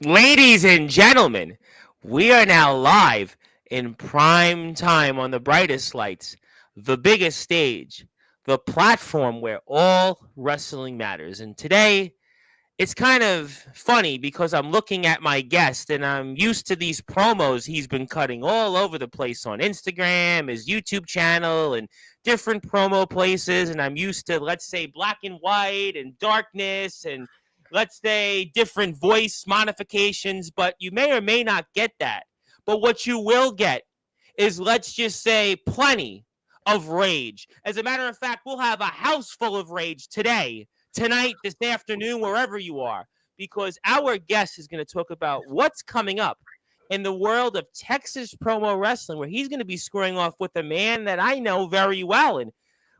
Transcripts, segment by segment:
Ladies and gentlemen, we are now live in prime time on the brightest lights, the biggest stage, the platform where all wrestling matters. And today, it's kind of funny because I'm looking at my guest and I'm used to these promos he's been cutting all over the place on Instagram, his YouTube channel, and different promo places. And I'm used to, let's say, black and white and darkness and let's say different voice modifications. But you may or may not get that. But what you will get is, let's just say, plenty of rage. As a matter of fact, we'll have a house full of rage today, tonight, this afternoon, wherever you are, because our guest is going to talk about what's coming up in the world of Texas promo wrestling, where he's going to be squaring off with a man that I know very well. And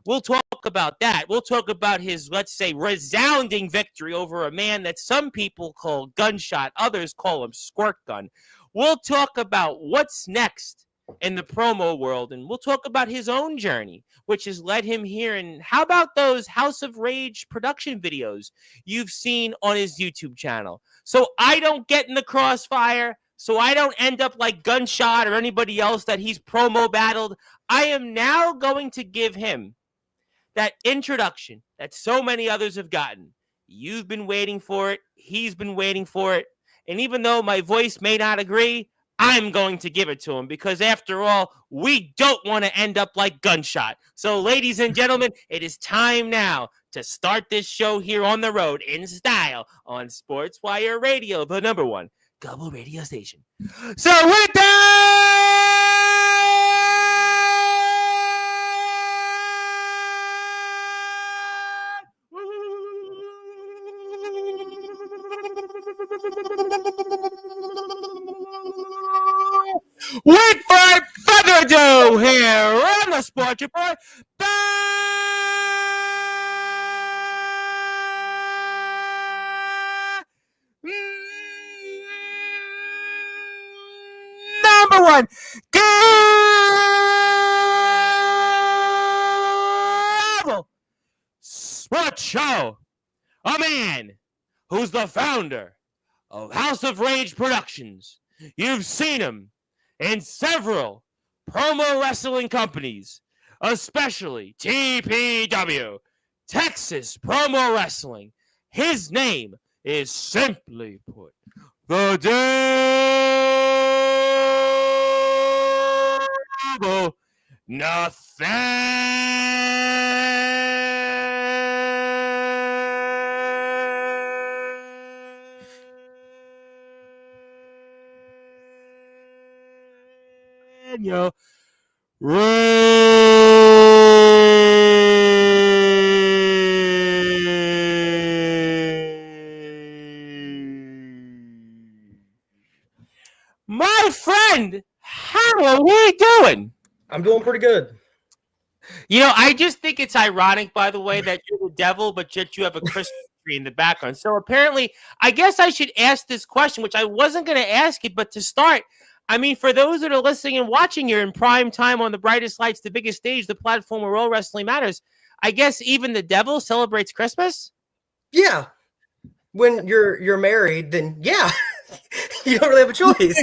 we'll talk about that. We'll talk about his, let's say, resounding victory over a man that some people call Gunshot, others call him Squirt Gun. We'll talk about what's next in the promo world, and we'll talk about his own journey, which has led him here. And how about those House of Rage production videos you've seen on his YouTube channel? So I don't get in the crossfire, so I don't end up like Gunshot or anybody else that he's promo battled. I am now going to give him that introduction that so many others have gotten. You've been waiting for it. He's been waiting for it. And even though my voice may not agree, I'm going to give it to him because, after all, we don't want to end up like Gunshot. So, ladies and gentlemen, it is time now to start this show here on the road in style on Sportswire Radio, the number one global radio station. So, with that, without further ado, here on the Sports Report, number one global sports show. A man who's the founder of House of Rage Productions. You've seen him in several promo wrestling companies, especially TPW, Texas Promo Wrestling. His name is, simply put, the Devil, Nathaniel My friend, how are we doing? I'm doing pretty good. You know, I just think it's ironic, by the way, that you're the devil, but yet you have a Christmas tree in the background. So apparently, I guess I should ask this question, which I wasn't going to ask it, but to start, I mean, for those that are listening and watching here in prime time on the brightest lights, the biggest stage, the platform where all wrestling matters, I guess even the devil celebrates Christmas? Yeah. When you're married, then yeah, you don't really have a choice.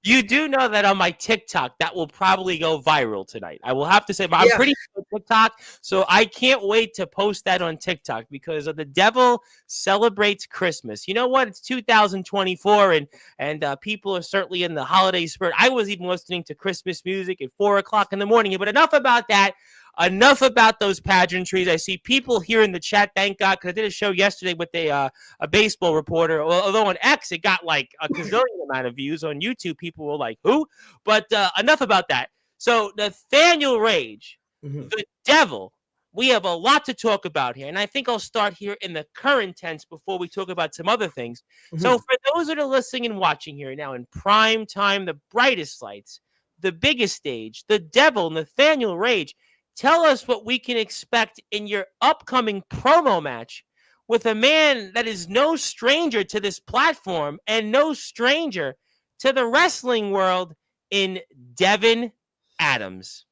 You do know that on my TikTok, that will probably go viral tonight. I will have to say, but I'm pretty sure TikTok, so I can't wait to post that on TikTok because the devil celebrates Christmas. You know what? It's 2024, and people are certainly in the holiday spirit. I was even listening to Christmas music at 4:00 in the morning. But enough about that. Enough about those pageantries. I see people here in the chat, thank God, because I did a show yesterday with a baseball reporter. Although on X, it got like a gazillion amount of views. On YouTube, people were like, who? But enough about that. So Nathaniel Rage, the devil, we have a lot to talk about here. And I think I'll start here in the current tense before we talk about some other things. So for those that are listening and watching here now in prime time, the brightest lights, the biggest stage, the devil, Nathaniel Rage, tell us what we can expect in your upcoming promo match with a man that is no stranger to this platform and no stranger to the wrestling world in Devin Adams.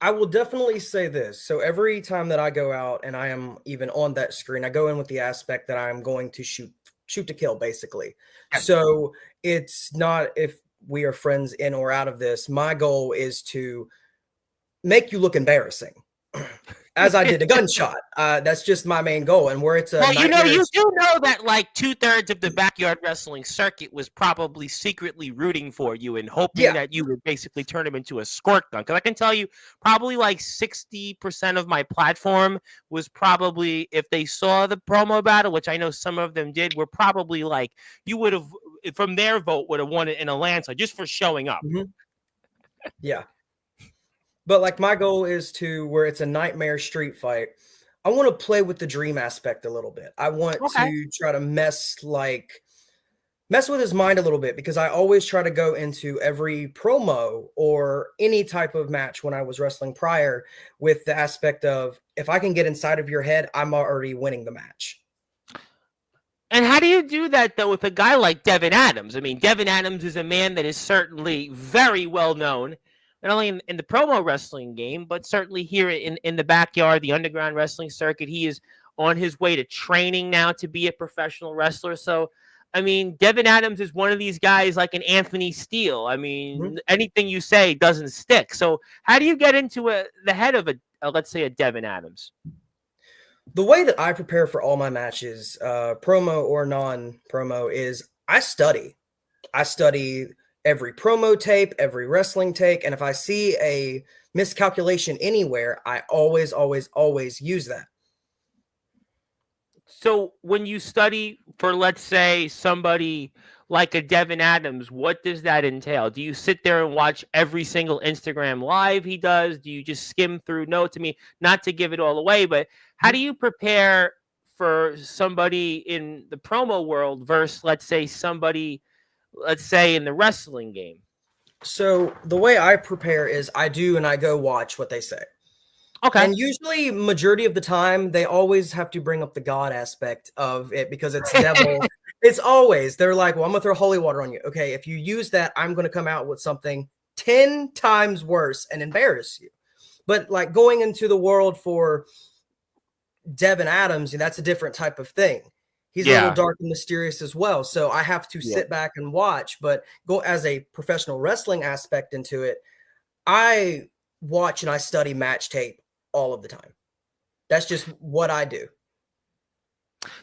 I will definitely say this. So every time that I go out and I am even on that screen, I go in with the aspect that I'm going to shoot shoot to kill, basically. Yes. So it's not if we are friends in or out of this. My goal is to make you look embarrassing, as I did a gunshot. That's just my main goal. And where it's a Well, you nightmare. do know that like 2/3 of the backyard wrestling circuit was probably secretly rooting for you and hoping that you would basically turn him into a squirt gun. Because I can tell you, probably like 60% of my platform was probably, if they saw the promo battle, which I know some of them did, were probably like, you would have, from their vote, would have won it in a landslide just for showing up. Mm-hmm. Yeah. But like my goal is to where it's a nightmare street fight. I want to play with the dream aspect a little bit. I want to try to mess with his mind a little bit, because I always try to go into every promo or any type of match when I was wrestling prior with the aspect of, if I can get inside of your head, I'm already winning the match. And how do you do that, though, with a guy like Devin Adams? I mean, Devin Adams is a man that is certainly very well known, not only in the promo wrestling game, but certainly here in the backyard, the underground wrestling circuit. He is on his way to training now to be a professional wrestler. So, I mean, Devin Adams is one of these guys like an Anthony Steele. I mean, anything you say doesn't stick. So how do you get into the head of let's say, a Devin Adams? The way that I prepare for all my matches, promo or non-promo, is I study. I study every promo tape, every wrestling take, and if I see a miscalculation anywhere, I always, always, always use that. So when you study for, let's say, somebody like a Devin Adams, what does that entail? Do you sit there and watch every single Instagram live he does? Do you just skim through notes? I mean, not to give it all away, but how do you prepare for somebody in the promo world versus, let's say, somebody, let's say, in the wrestling game? So the way I prepare is I go watch what they say. Okay. And usually, majority of the time, they always have to bring up the God aspect of it, because it's devil. It's always, they're like, well, I'm going to throw holy water on you. Okay, if you use that, I'm going to come out with something 10 times worse and embarrass you. But like going into the world for Devin Adams, that's a different type of thing. He's a little dark and mysterious as well. So I have to sit back and watch, but go as a professional wrestling aspect into it. I watch and I study match tape all of the time. That's just what I do.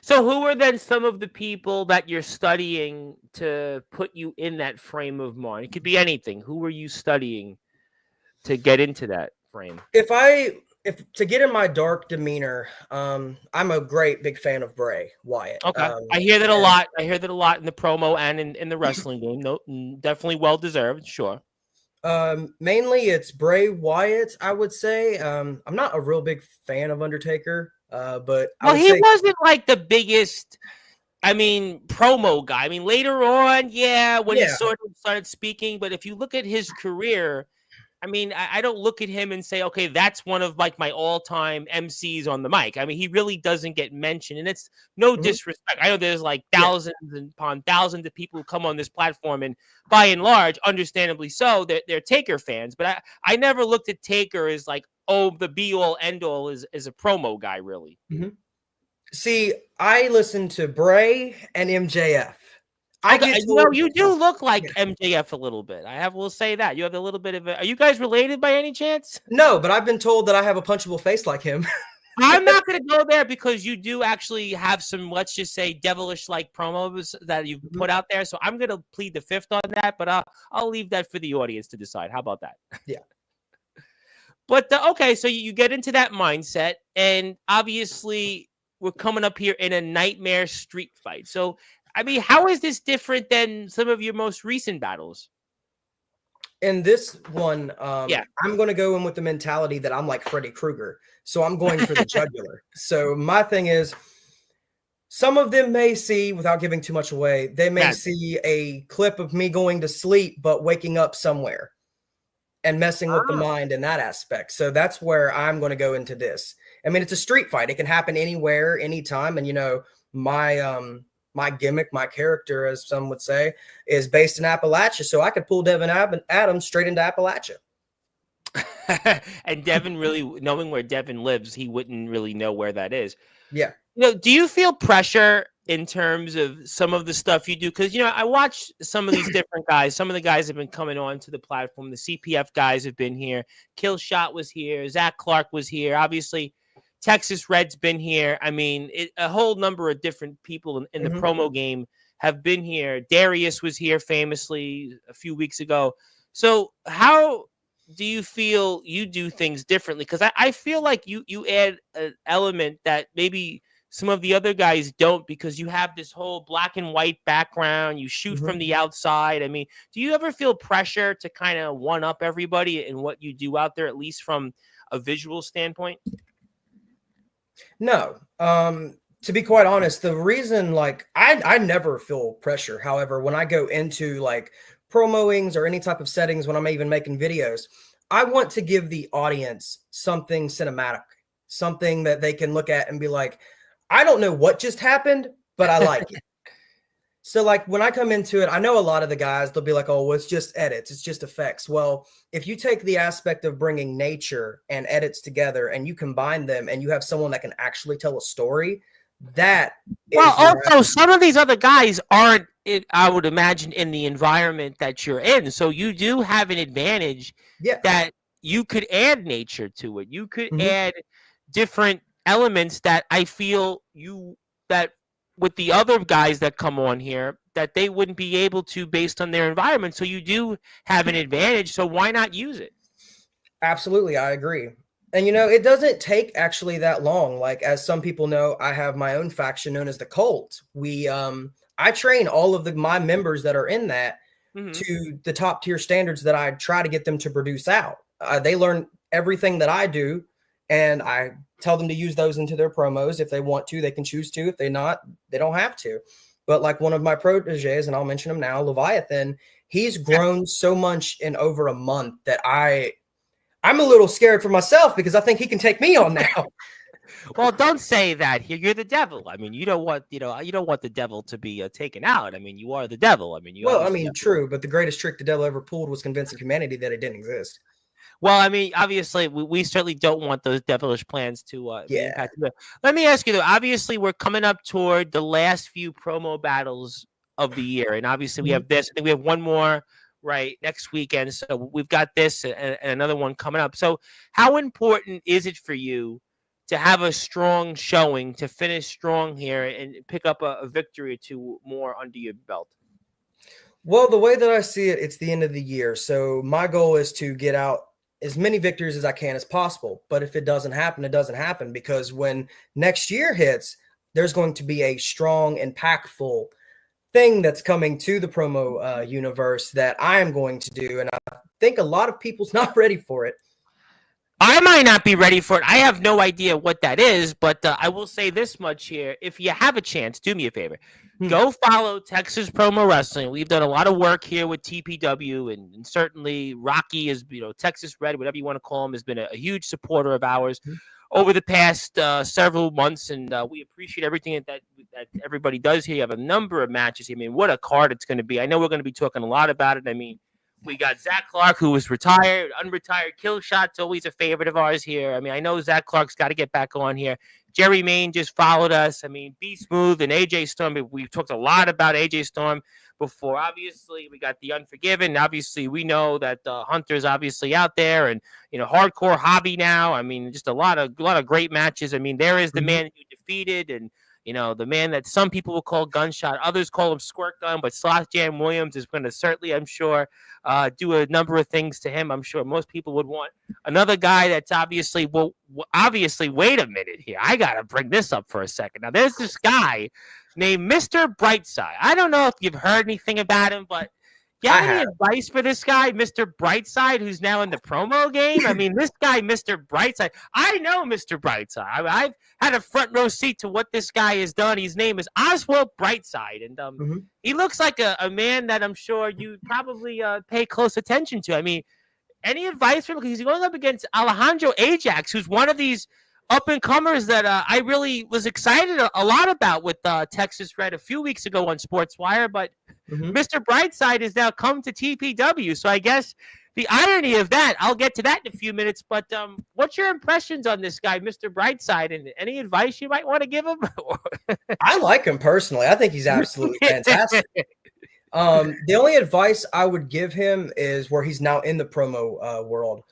So who are then some of the people that you're studying to put you in that frame of mind? It could be anything. Who are you studying to get into that frame? If to get in my dark demeanor, I'm a great big fan of Bray Wyatt. Okay. I hear that a lot. I hear that a lot in the promo and in the wrestling game. No, definitely well deserved, sure. Mainly it's Bray Wyatt, I would say. I'm not a real big fan of Undertaker, but he wasn't like the biggest, promo guy. I mean, later on, when he sort of started speaking, but if you look at his career, I don't look at him and say, okay, that's one of like my all-time MCs on the mic. I mean, he really doesn't get mentioned, and it's no disrespect. I know there's like thousands upon thousands of people who come on this platform, and by and large, understandably so, they're Taker fans. But I never looked at Taker as like, oh, the be-all, end-all is a promo guy, really. Mm-hmm. See, I listen to Bray and MJF. You do look like MJF a little bit. I will say that. You have a little bit of are you guys related by any chance? No, but I've been told that I have a punchable face like him. I'm not going to go there, because you do actually have some, let's just say, devilish-like promos that you've put out there. So I'm going to plead the fifth on that, but I'll leave that for the audience to decide. How about that? Yeah. But, okay, so you get into that mindset, and obviously we're coming up here in a nightmare street fight. So, how is this different than some of your most recent battles? In this one, I'm going to go in with the mentality that I'm like Freddy Krueger. So I'm going for the jugular. So my thing is, some of them may see, without giving too much away, they may see a clip of me going to sleep, but waking up somewhere and messing with the mind in that aspect. So that's where I'm going to go into this. It's a street fight. It can happen anywhere, anytime. And, my gimmick, my character, as some would say, is based in Appalachia. So I could pull Devin Adams straight into Appalachia. And Devin, really knowing where Devin lives, he wouldn't really know where that is. Yeah. Do you feel pressure in terms of some of the stuff you do? Because, I watch some of these different guys. Some of the guys have been coming on to the platform. The CPF guys have been here. Killshot was here. Zach Clark was here. Obviously, Texas Red's been here. I mean, a whole number of different people in the promo game have been here. Darius was here famously a few weeks ago. So how do you feel you do things differently? Because I feel like you add an element that maybe some of the other guys don't, because you have this whole black and white background. You shoot from the outside. I mean, do you ever feel pressure to kind of one up everybody in what you do out there, at least from a visual standpoint? No. To be quite honest, the reason, like, I never feel pressure. However, when I go into like promoings or any type of settings, when I'm even making videos, I want to give the audience something cinematic, something that they can look at and be like, I don't know what just happened, but I like it. So like when I come into it, I know a lot of the guys, they'll be like, oh, well, it's just edits. It's just effects. Well, if you take the aspect of bringing nature and edits together and you combine them and you have someone that can actually tell a story, that also some of these other guys aren't, I would imagine, in the environment that you're in. So you do have an advantage that you could add nature to it. You could add different elements that I feel that with the other guys that come on here, that they wouldn't be able to based on their environment. So you do have an advantage. So why not use it? Absolutely. I agree. And, it doesn't take actually that long. Like, as some people know, I have my own faction known as the Cult. I train all of my members that are in that to the top tier standards that I try to get them to produce out. They learn everything that I do, and I tell them to use those into their promos. If they want to, they can choose to. If they not, they don't have to. But like one of my proteges, and I'll mention him now, Leviathan, he's grown so much in over a month that I'm a little scared for myself because I think he can take me on now. Well, don't say that here. You're the devil. I mean, you don't want the devil to be taken out. I mean, you are the devil. I mean, true, but the greatest trick the devil ever pulled was convincing humanity that it didn't exist. Well, I mean, obviously, we certainly don't want those devilish plans to be impacted. Let me ask you, though, obviously, we're coming up toward the last few promo battles of the year. And obviously, we have this. I think we have one more next weekend. So we've got this and another one coming up. So how important is it for you to have a strong showing, to finish strong here and pick up a victory or two more under your belt? Well, the way that I see it, it's the end of the year. So my goal is to get out as many victories as I can as possible. But if it doesn't happen, it doesn't happen, because when next year hits, there's going to be a strong, impactful thing that's coming to the promo universe that I am going to do. And I think a lot of people's not ready for it. I might not be ready for it. I have no idea what that is, but I will say this much here. If you have a chance, do me a favor. Go follow Texas Promo Wrestling. We've done a lot of work here with TPW, and certainly Rocky is, Texas Red, whatever you want to call him, has been a huge supporter of ours over the past several months, and we appreciate everything that everybody does here. You have a number of matches here. I mean, what a card it's going to be. I know we're going to be talking a lot about it. I mean, we got Zach Clark, who was retired, unretired. Killshot's always a favorite of ours here. I mean, I know Zach Clark's got to get back on here. Jerry Main just followed us. I mean, Be Smooth and AJ Storm. We've talked a lot about AJ Storm before. Obviously, we got the Unforgiven. Obviously, we know that Hunter's obviously out there, and Hardcore Hobby now. I mean, just a lot of great matches. I mean, there is the man that you defeated, and the man that some people will call Gunshot, others call him Squirt Gun, but Sloth Jam Williams is going to certainly, I'm sure, do a number of things to him. I'm sure most people would want another guy that's obviously, wait a minute here. I got to bring this up for a second. Now, there's this guy named Mr. Brightside. I don't know if you've heard anything about him, but you have any advice for this guy, Mr. Brightside, who's now in the promo game? I mean, this guy, Mr. Brightside, I know Mr. Brightside. I've had a front row seat to what this guy has done. His name is Oswald Brightside, and he looks like a man that I'm sure you probably pay close attention to. I mean, any advice from him? Because he's going up against Alejandro Ajax, who's one of these up-and-comers that I really was excited a lot about with Texas Red a few weeks ago on Sportswire, but Mr. Brightside has now come to TPW, so I guess The irony of that, I'll get to that in a few minutes, but what's your impressions on this guy, Mr. Brightside, and any advice you might want to give him? I like him personally. I think he's absolutely fantastic. The only advice I would give him is where he's now in the promo world.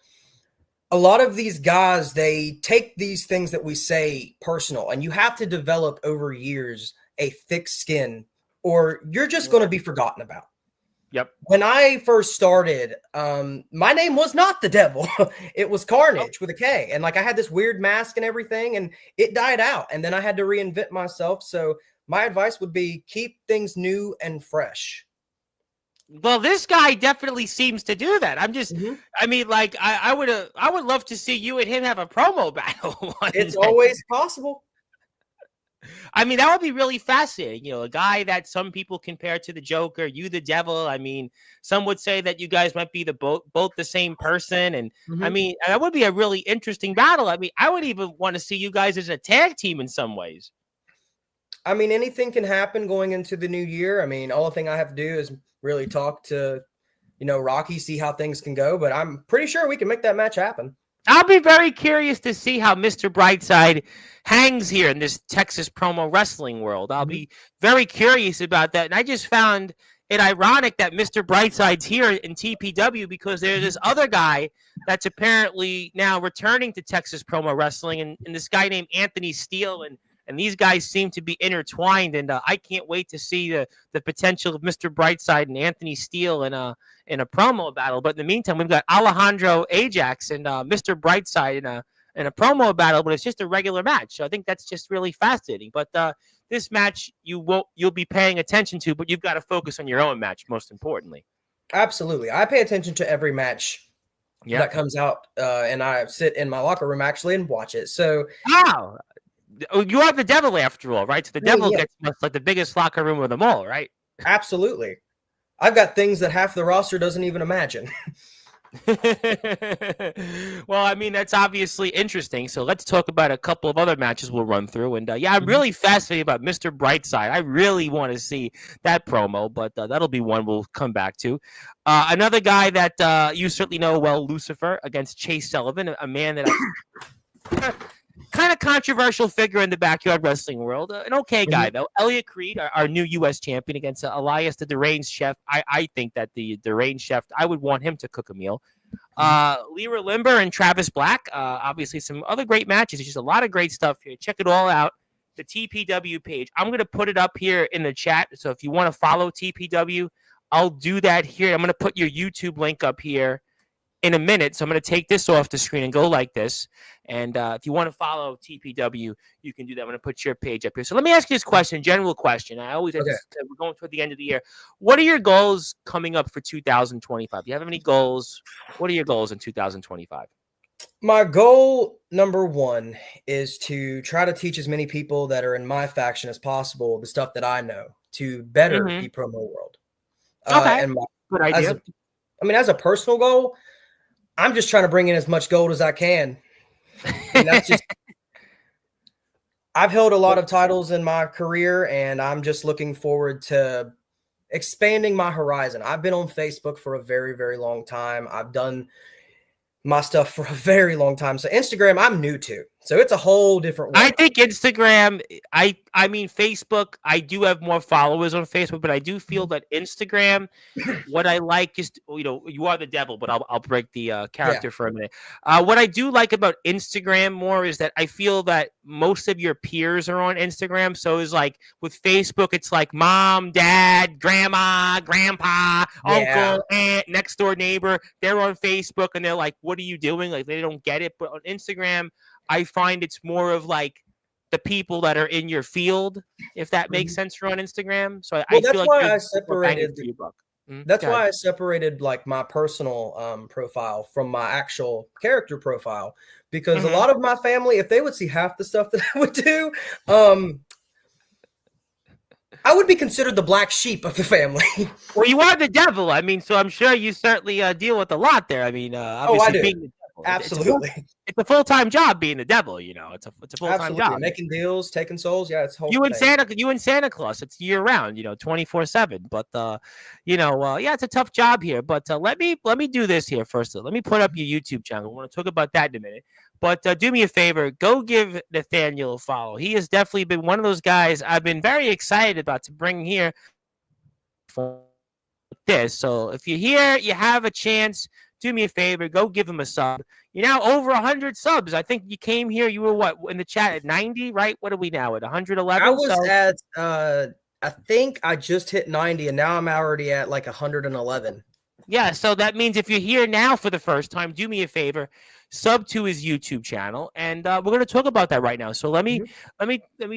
A lot of these guys, they take these things that we say personal, and you have to develop over years a thick skin, or you're just going to be forgotten about. Yep. When I first started, my name was not the Devil. It was Carnage with a K. And like I had this weird mask and everything, and it died out. And then I had to reinvent myself. So my advice would be keep things new and fresh. Well, this guy definitely seems to do that. I'm just, I mean, like I would love to see you and him have a promo battle. It's always possible. I mean, that would be really fascinating. You know, a guy that some people compare to the Joker, you the Devil. I mean, some would say that you guys might be both the same person. And I mean, that would be a really interesting battle. I mean, I would even want to see you guys as a tag team in some ways. I mean, anything can happen going into the new year. I mean, all the thing I have to do is really talk to, Rocky, see how things can go. But I'm pretty sure we can make that match happen. I'll be very curious to see how Mr. Brightside hangs here in this Texas promo wrestling world. I'll be very curious about that. And I just found it ironic that Mr. Brightside's here in TPW because there's this other guy that's apparently now returning to Texas promo wrestling, and this guy named Anthony Steele. And these guys seem to be intertwined, and I can't wait to see the potential of Mr. Brightside and Anthony Steele in a promo battle. But in the meantime, we've got Alejandro Ajax and Mr. Brightside in a promo battle, but it's just a regular match. So I think that's just really fascinating. But this match you'll be paying attention to, but you've got to focus on your own match most importantly. Absolutely, I pay attention to every match that comes out, and I sit in my locker room actually and watch it. So wow. You are the Devil after all, right? So the Devil gets like the biggest locker room of them all, right? Absolutely. I've got things that half the roster doesn't even imagine. Well, I mean, that's obviously interesting. So let's talk about a couple of other matches we'll run through. And I'm really fascinated about Mr. Brightside. I really want to see that promo, but that'll be one we'll come back to. Another guy that you certainly know well, Lucifer, against Chase Sullivan, a man that kind of controversial figure in the backyard wrestling world. An okay guy, though. Elliot Creed, our new U.S. champion, against Elias, the deranged chef. I think that the deranged chef, I would want him to cook a meal. Lyra Limber and Travis Black. Obviously, some other great matches. There's just a lot of great stuff here. Check it all out. The TPW page. I'm going to put it up here in the chat. So if you want to follow TPW, I'll do that here. I'm going to put your YouTube link up here in a minute. So I'm going to take this off the screen and go like this. And if you want to follow TPW, you can do that. I'm going to put your page up here. So let me ask you this question, general question. I always we're going toward the end of the year. What are your goals coming up for 2025? Do you have any goals? What are your goals in 2025? My goal number one is to try to teach as many people that are in my faction as possible the stuff that I know to better the promo world. And good idea. As a personal goal, I'm just trying to bring in as much gold as I can. And that's just I've held a lot of titles in my career, and I'm just looking forward to expanding my horizon. I've been on Facebook for a very, very long time. I've done my stuff for a very long time. So Instagram, I'm new to. So it's a whole different world. I think Instagram, I mean, Facebook, I do have more followers on Facebook, but I do feel that Instagram, what I like is, you are the Devil, but I'll break the character for a minute. What I do like about Instagram more is that I feel that most of your peers are on Instagram. So it's like with Facebook, it's like mom, dad, grandma, grandpa, uncle, aunt, next door neighbor. They're on Facebook and they're like, what are you doing? Like they don't get it. But on Instagram, I find it's more of like the people that are in your field, if that makes sense for on Instagram. So I feel like I separated. That's why I separated like my personal profile from my actual character profile, because a lot of my family, if they would see half the stuff that I would do, I would be considered the black sheep of the family. Well, you are the Devil. I mean, so I'm sure you certainly deal with a lot there. I mean, obviously I do. being the Devil. Absolutely. It's a full-time job being the devil. It's a full-time Absolutely. job. Making deals, taking souls. Yeah, it's a whole You and thing. Santa Claus. It's year round. 24/7. But yeah, it's a tough job here. But let me do this here first. Let me put up your YouTube channel. I want to talk about that in a minute. But do me a favor, go give Nathaniel a follow. He has definitely been one of those guys I've been very excited about to bring here for this. So if you're here, you have a chance. Do me a favor, go give him a sub. You're now over 100 subs. I think you came here. You were what in the chat at 90, right? What are we now at 111? I was at I think I just hit 90 and now I'm already at like 111. Yeah, so that means if you're here now for the first time, do me a favor, sub to his YouTube channel, and we're going to talk about that right now. So let me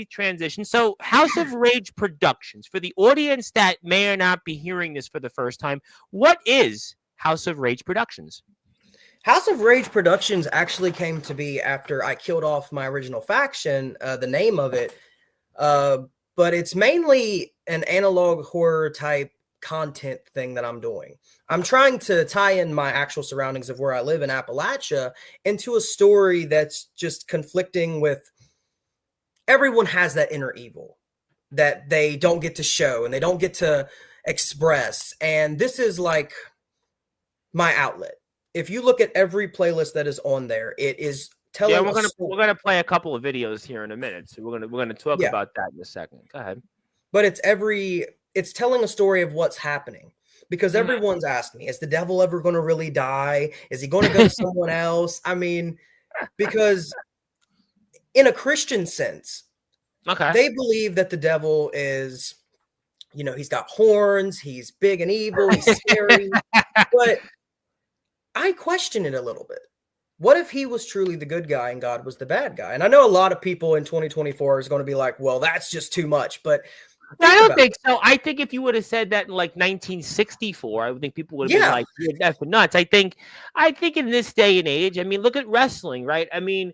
transition. So House of Rage Productions, for the audience that may or not be hearing this for the first time, what is House of Rage Productions? House of Rage Productions actually came to be after I killed off my original faction, the name of it, but it's mainly an analog horror type content thing that I'm doing. I'm trying to tie in my actual surroundings of where I live in Appalachia into a story that's just conflicting with everyone has that inner evil that they don't get to show and they don't get to express. And this is like my outlet. If you look at every playlist that is on there, it is telling. Yeah, we're gonna play a couple of videos here in a minute, so we're gonna talk about that in a second. Go ahead. But it's telling a story of what's happening because everyone's asking me, is the devil ever going to really die? Is he going to go to someone else? I mean, because in a Christian sense, they believe that the devil is, he's got horns, he's big and evil, he's scary, but I question it a little bit. What if he was truly the good guy and God was the bad guy? And I know a lot of people in 2024 is going to be like, well, that's just too much, but I don't think so. I think if you would have said that in like 1964, I would think people would have been like, "You're effing nuts." I think in this day and age, I mean, look at wrestling, right? I mean,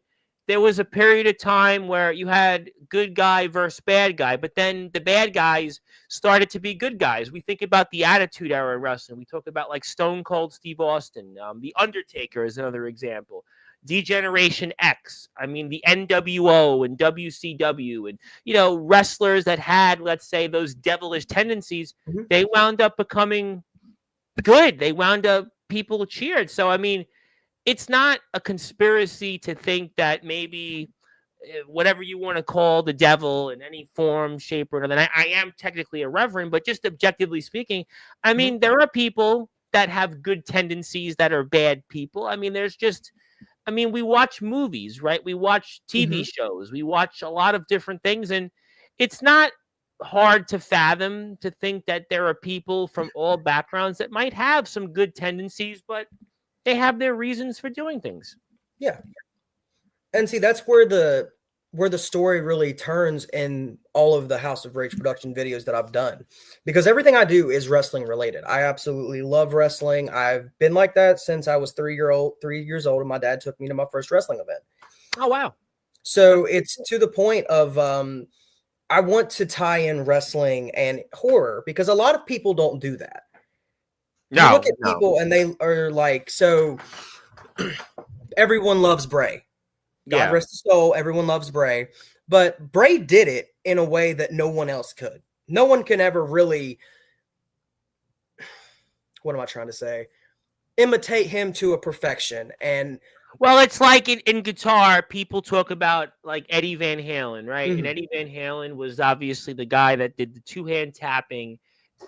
there was a period of time where you had good guy versus bad guy, but then the bad guys started to be good guys. We think about the Attitude Era in wrestling. We talk about like Stone Cold Steve Austin, The Undertaker is another example. D-Generation X. I mean, the NWO and WCW and, wrestlers that had, let's say, those devilish tendencies, they wound up becoming good. They wound up, people cheered. So, I mean, it's not a conspiracy to think that maybe whatever you want to call the devil in any form, shape, or another. And I am technically a reverend, but just objectively speaking, I mean, there are people that have good tendencies that are bad people. I mean, we watch movies, right? We watch TV shows. We watch a lot of different things. And it's not hard to fathom to think that there are people from all backgrounds that might have some good tendencies, but they have their reasons for doing things. Yeah. And see, that's where the story really turns in all of the House of Rage production videos that I've done, because everything I do is wrestling related. I absolutely love wrestling. I've been like that since I was 3 years old, and my dad took me to my first wrestling event. Oh, wow. So it's to the point of, I want to tie in wrestling and horror because a lot of people don't do that. You look at people and they are like, so everyone loves Bray. God rest his soul. Everyone loves Bray. But Bray did it in a way that no one else could. No one can ever really, what am I trying to say? Imitate him to a perfection. And well, it's like in guitar, people talk about like Eddie Van Halen, right? And Eddie Van Halen was obviously the guy that did the two-hand tapping,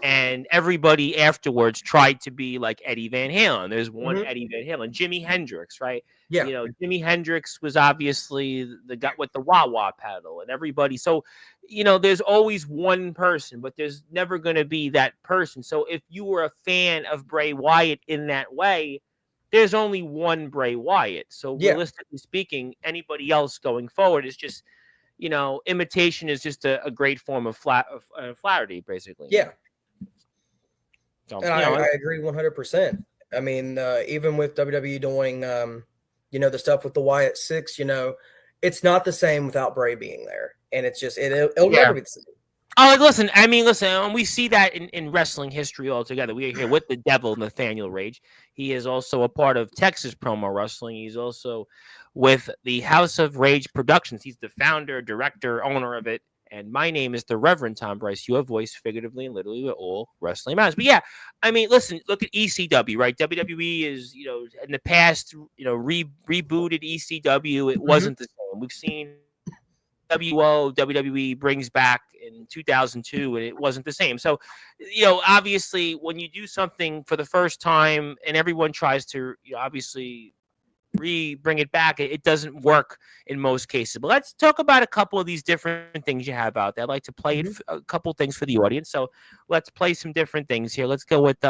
and everybody afterwards tried to be like Eddie Van Halen. There's one Eddie Van Halen, Jimi Hendrix, right? Yeah. Jimi Hendrix was obviously the guy with the wah-wah pedal, and everybody. So, there's always one person, but there's never going to be that person. So if you were a fan of Bray Wyatt in that way, there's only one Bray Wyatt. So realistically speaking, anybody else going forward is just, imitation is just a great form of flattery, basically. Yeah. So, and I agree 100%. I mean, even with WWE doing, the stuff with the Wyatt Six, it's not the same without Bray being there. And it's just, it'll never be the same. Oh, listen, I mean, listen, and we see that in wrestling history altogether. We are here with the devil, Nathaniel Rage. He is also a part of Texas Promo Wrestling. He's also with the House of Rage Productions. He's the founder, director, owner of it. And my name is the Reverend Tom Bryce. You have voiced figuratively and literally with all wrestling matters. But yeah, I mean, listen, look at ECW, right? WWE is, in the past, rebooted ECW. It Mhm. wasn't the same. We've seen WO WWE brings back in 2002, and it wasn't the same. So, obviously, when you do something for the first time, and everyone tries to, obviously bring it back, it doesn't work in most cases. But let's talk about a couple of these different things you have out there. I'd like to play Mhm. a couple things for the audience. So let's play some different things here. Let's go with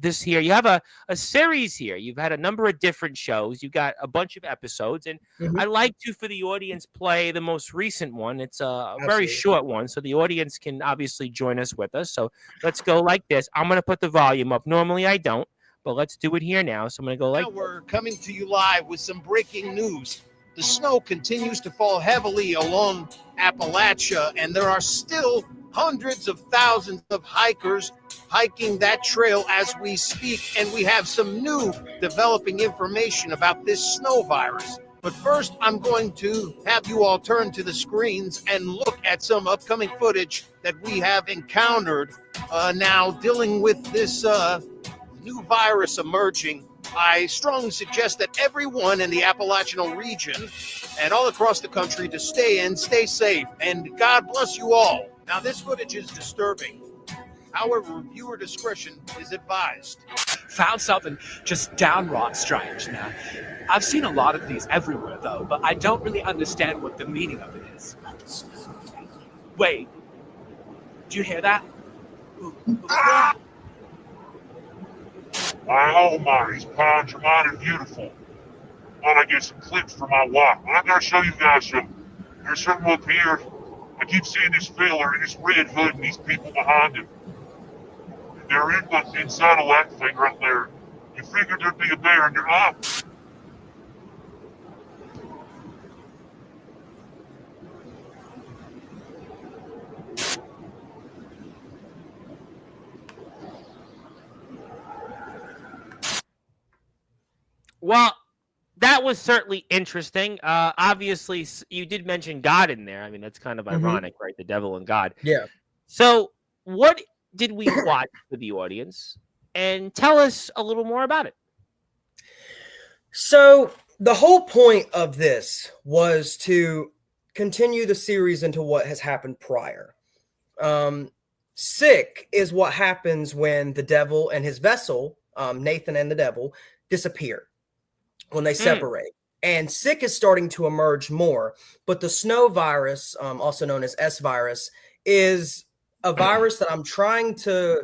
this here. You have a series here. You've had a number of different shows. You've got a bunch of episodes, and Mhm. I like to, for the audience, play the most recent one. It's a very Absolutely. short one, so the audience can obviously join us with us. So let's go like this. I'm going to put the volume up. Normally I don't, but let's do it here now. So I'm going to go like Now we're coming to you live with some breaking news. The snow continues to fall heavily along Appalachia, and there are still hundreds of thousands of hikers hiking that trail as we speak. And we have some new developing information about this snow virus. But first, I'm going to have you all turn to the screens and look at some upcoming footage that we have encountered now dealing with this new virus emerging. I strongly suggest that everyone in the Appalachian region and all across the country to stay in, stay safe, and God bless you all. Now, this footage is disturbing. However, viewer discretion is advised. Found something just downright strange. Now, I've seen a lot of these everywhere, though, but I don't really understand what the meaning of it is. Wait, do you hear that? My almighty's ponds are mighty beautiful. Thought I'd get some clips for my wife. But I gotta show you guys something. There's something up here. I keep seeing this fella in this red hood and these people behind him. They're inside of that thing right there. You figured there'd be a bear in your eye. Well, that was certainly interesting. Obviously, you did mention God in there. I mean, that's kind of Mhm. ironic, right? The devil and God. Yeah. So, what did we watch for the audience? And tell us a little more about it. So the whole point of this was to continue the series into what has happened prior. Sick is what happens when the devil and his vessel, Nathan and the devil, disappear, when they separate. And sick is starting to emerge more. But the snow virus, also known as S virus, is a virus that I'm trying to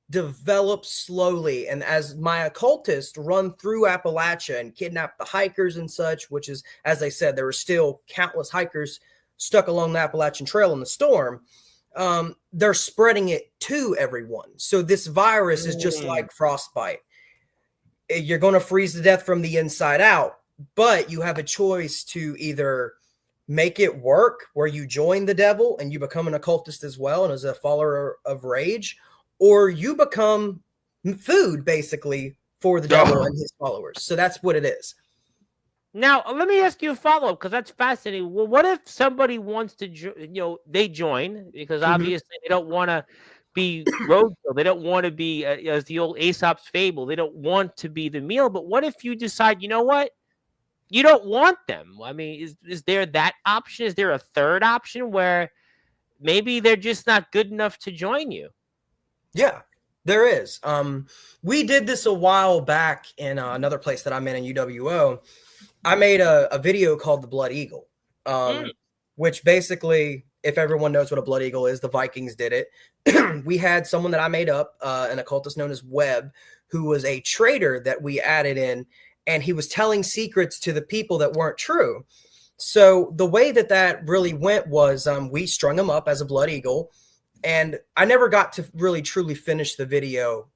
develop slowly. And as my occultists run through Appalachia and kidnap the hikers and such, which is, as I said, there are still countless hikers stuck along the Appalachian Trail in the storm. They're spreading it to everyone. So this virus is just like frostbite. You're going to freeze to death from the inside out, but you have a choice to either make it work where you join the devil and you become an occultist as well and as a follower of rage, or you become food basically for the devil and his followers. So that's what it is. Now, let me ask you a follow up because that's fascinating. Well, what if somebody wants to, they join because obviously they don't want to be roadkill. They don't want to be, as the old Aesop's fable, they don't want to be the meal. But what if you decide, you know what? You don't want them. I mean, is there that option? Is there a third option where maybe they're just not good enough to join you? Yeah, there is. We did this a while back in another place that I'm in UWO. I made a video called the Blood Eagle, which basically, if everyone knows what a Blood Eagle is, the Vikings did it. We had someone that I made up, an occultist known as Webb, who was a traitor that we added in, and he was telling secrets to the people that weren't true. So the way that really went was we strung him up as a Blood Eagle, and I never got to really truly finish the video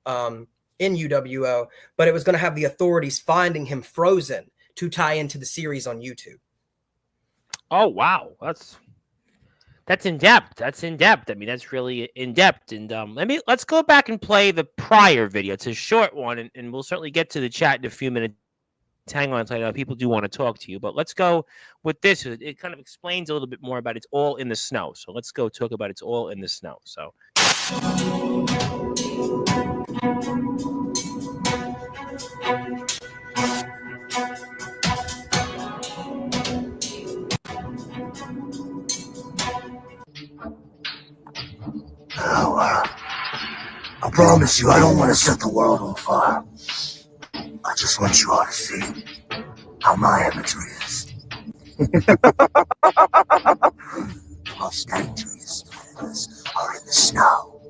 in UWO, but it was going to have the authorities finding him frozen to tie into the series on YouTube. Oh, wow. That's in depth. That's in depth. I mean, that's really in depth. And let's go back and play the prior video. It's a short one, and we'll certainly get to the chat in a few minutes. Hang on, I know people do want to talk to you, but let's go with this. It kind of explains a little bit more about It's All in the Snow. So let's go talk about It's All in the Snow. So. I promise you, I don't want to set the world on fire. I just want you all to see how my imagery is. The most dangerous predators are in the snow.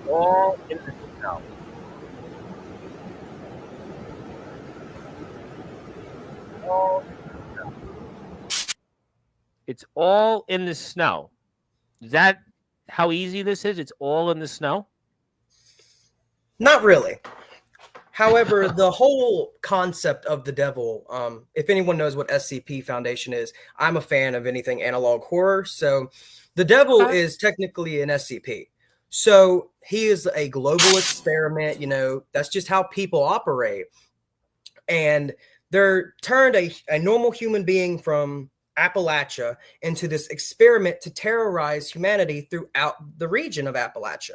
All in the snow. It's all in the snow. Is that how easy this is? It's all in the snow? Not really. However, the whole concept of the devil, if anyone knows what SCP Foundation is, I'm a fan of anything analog horror. So the devil is technically an SCP. So he is a global experiment. You know, that's just how people operate. And they're turned a normal human being from Appalachia into this experiment to terrorize humanity throughout the region of Appalachia.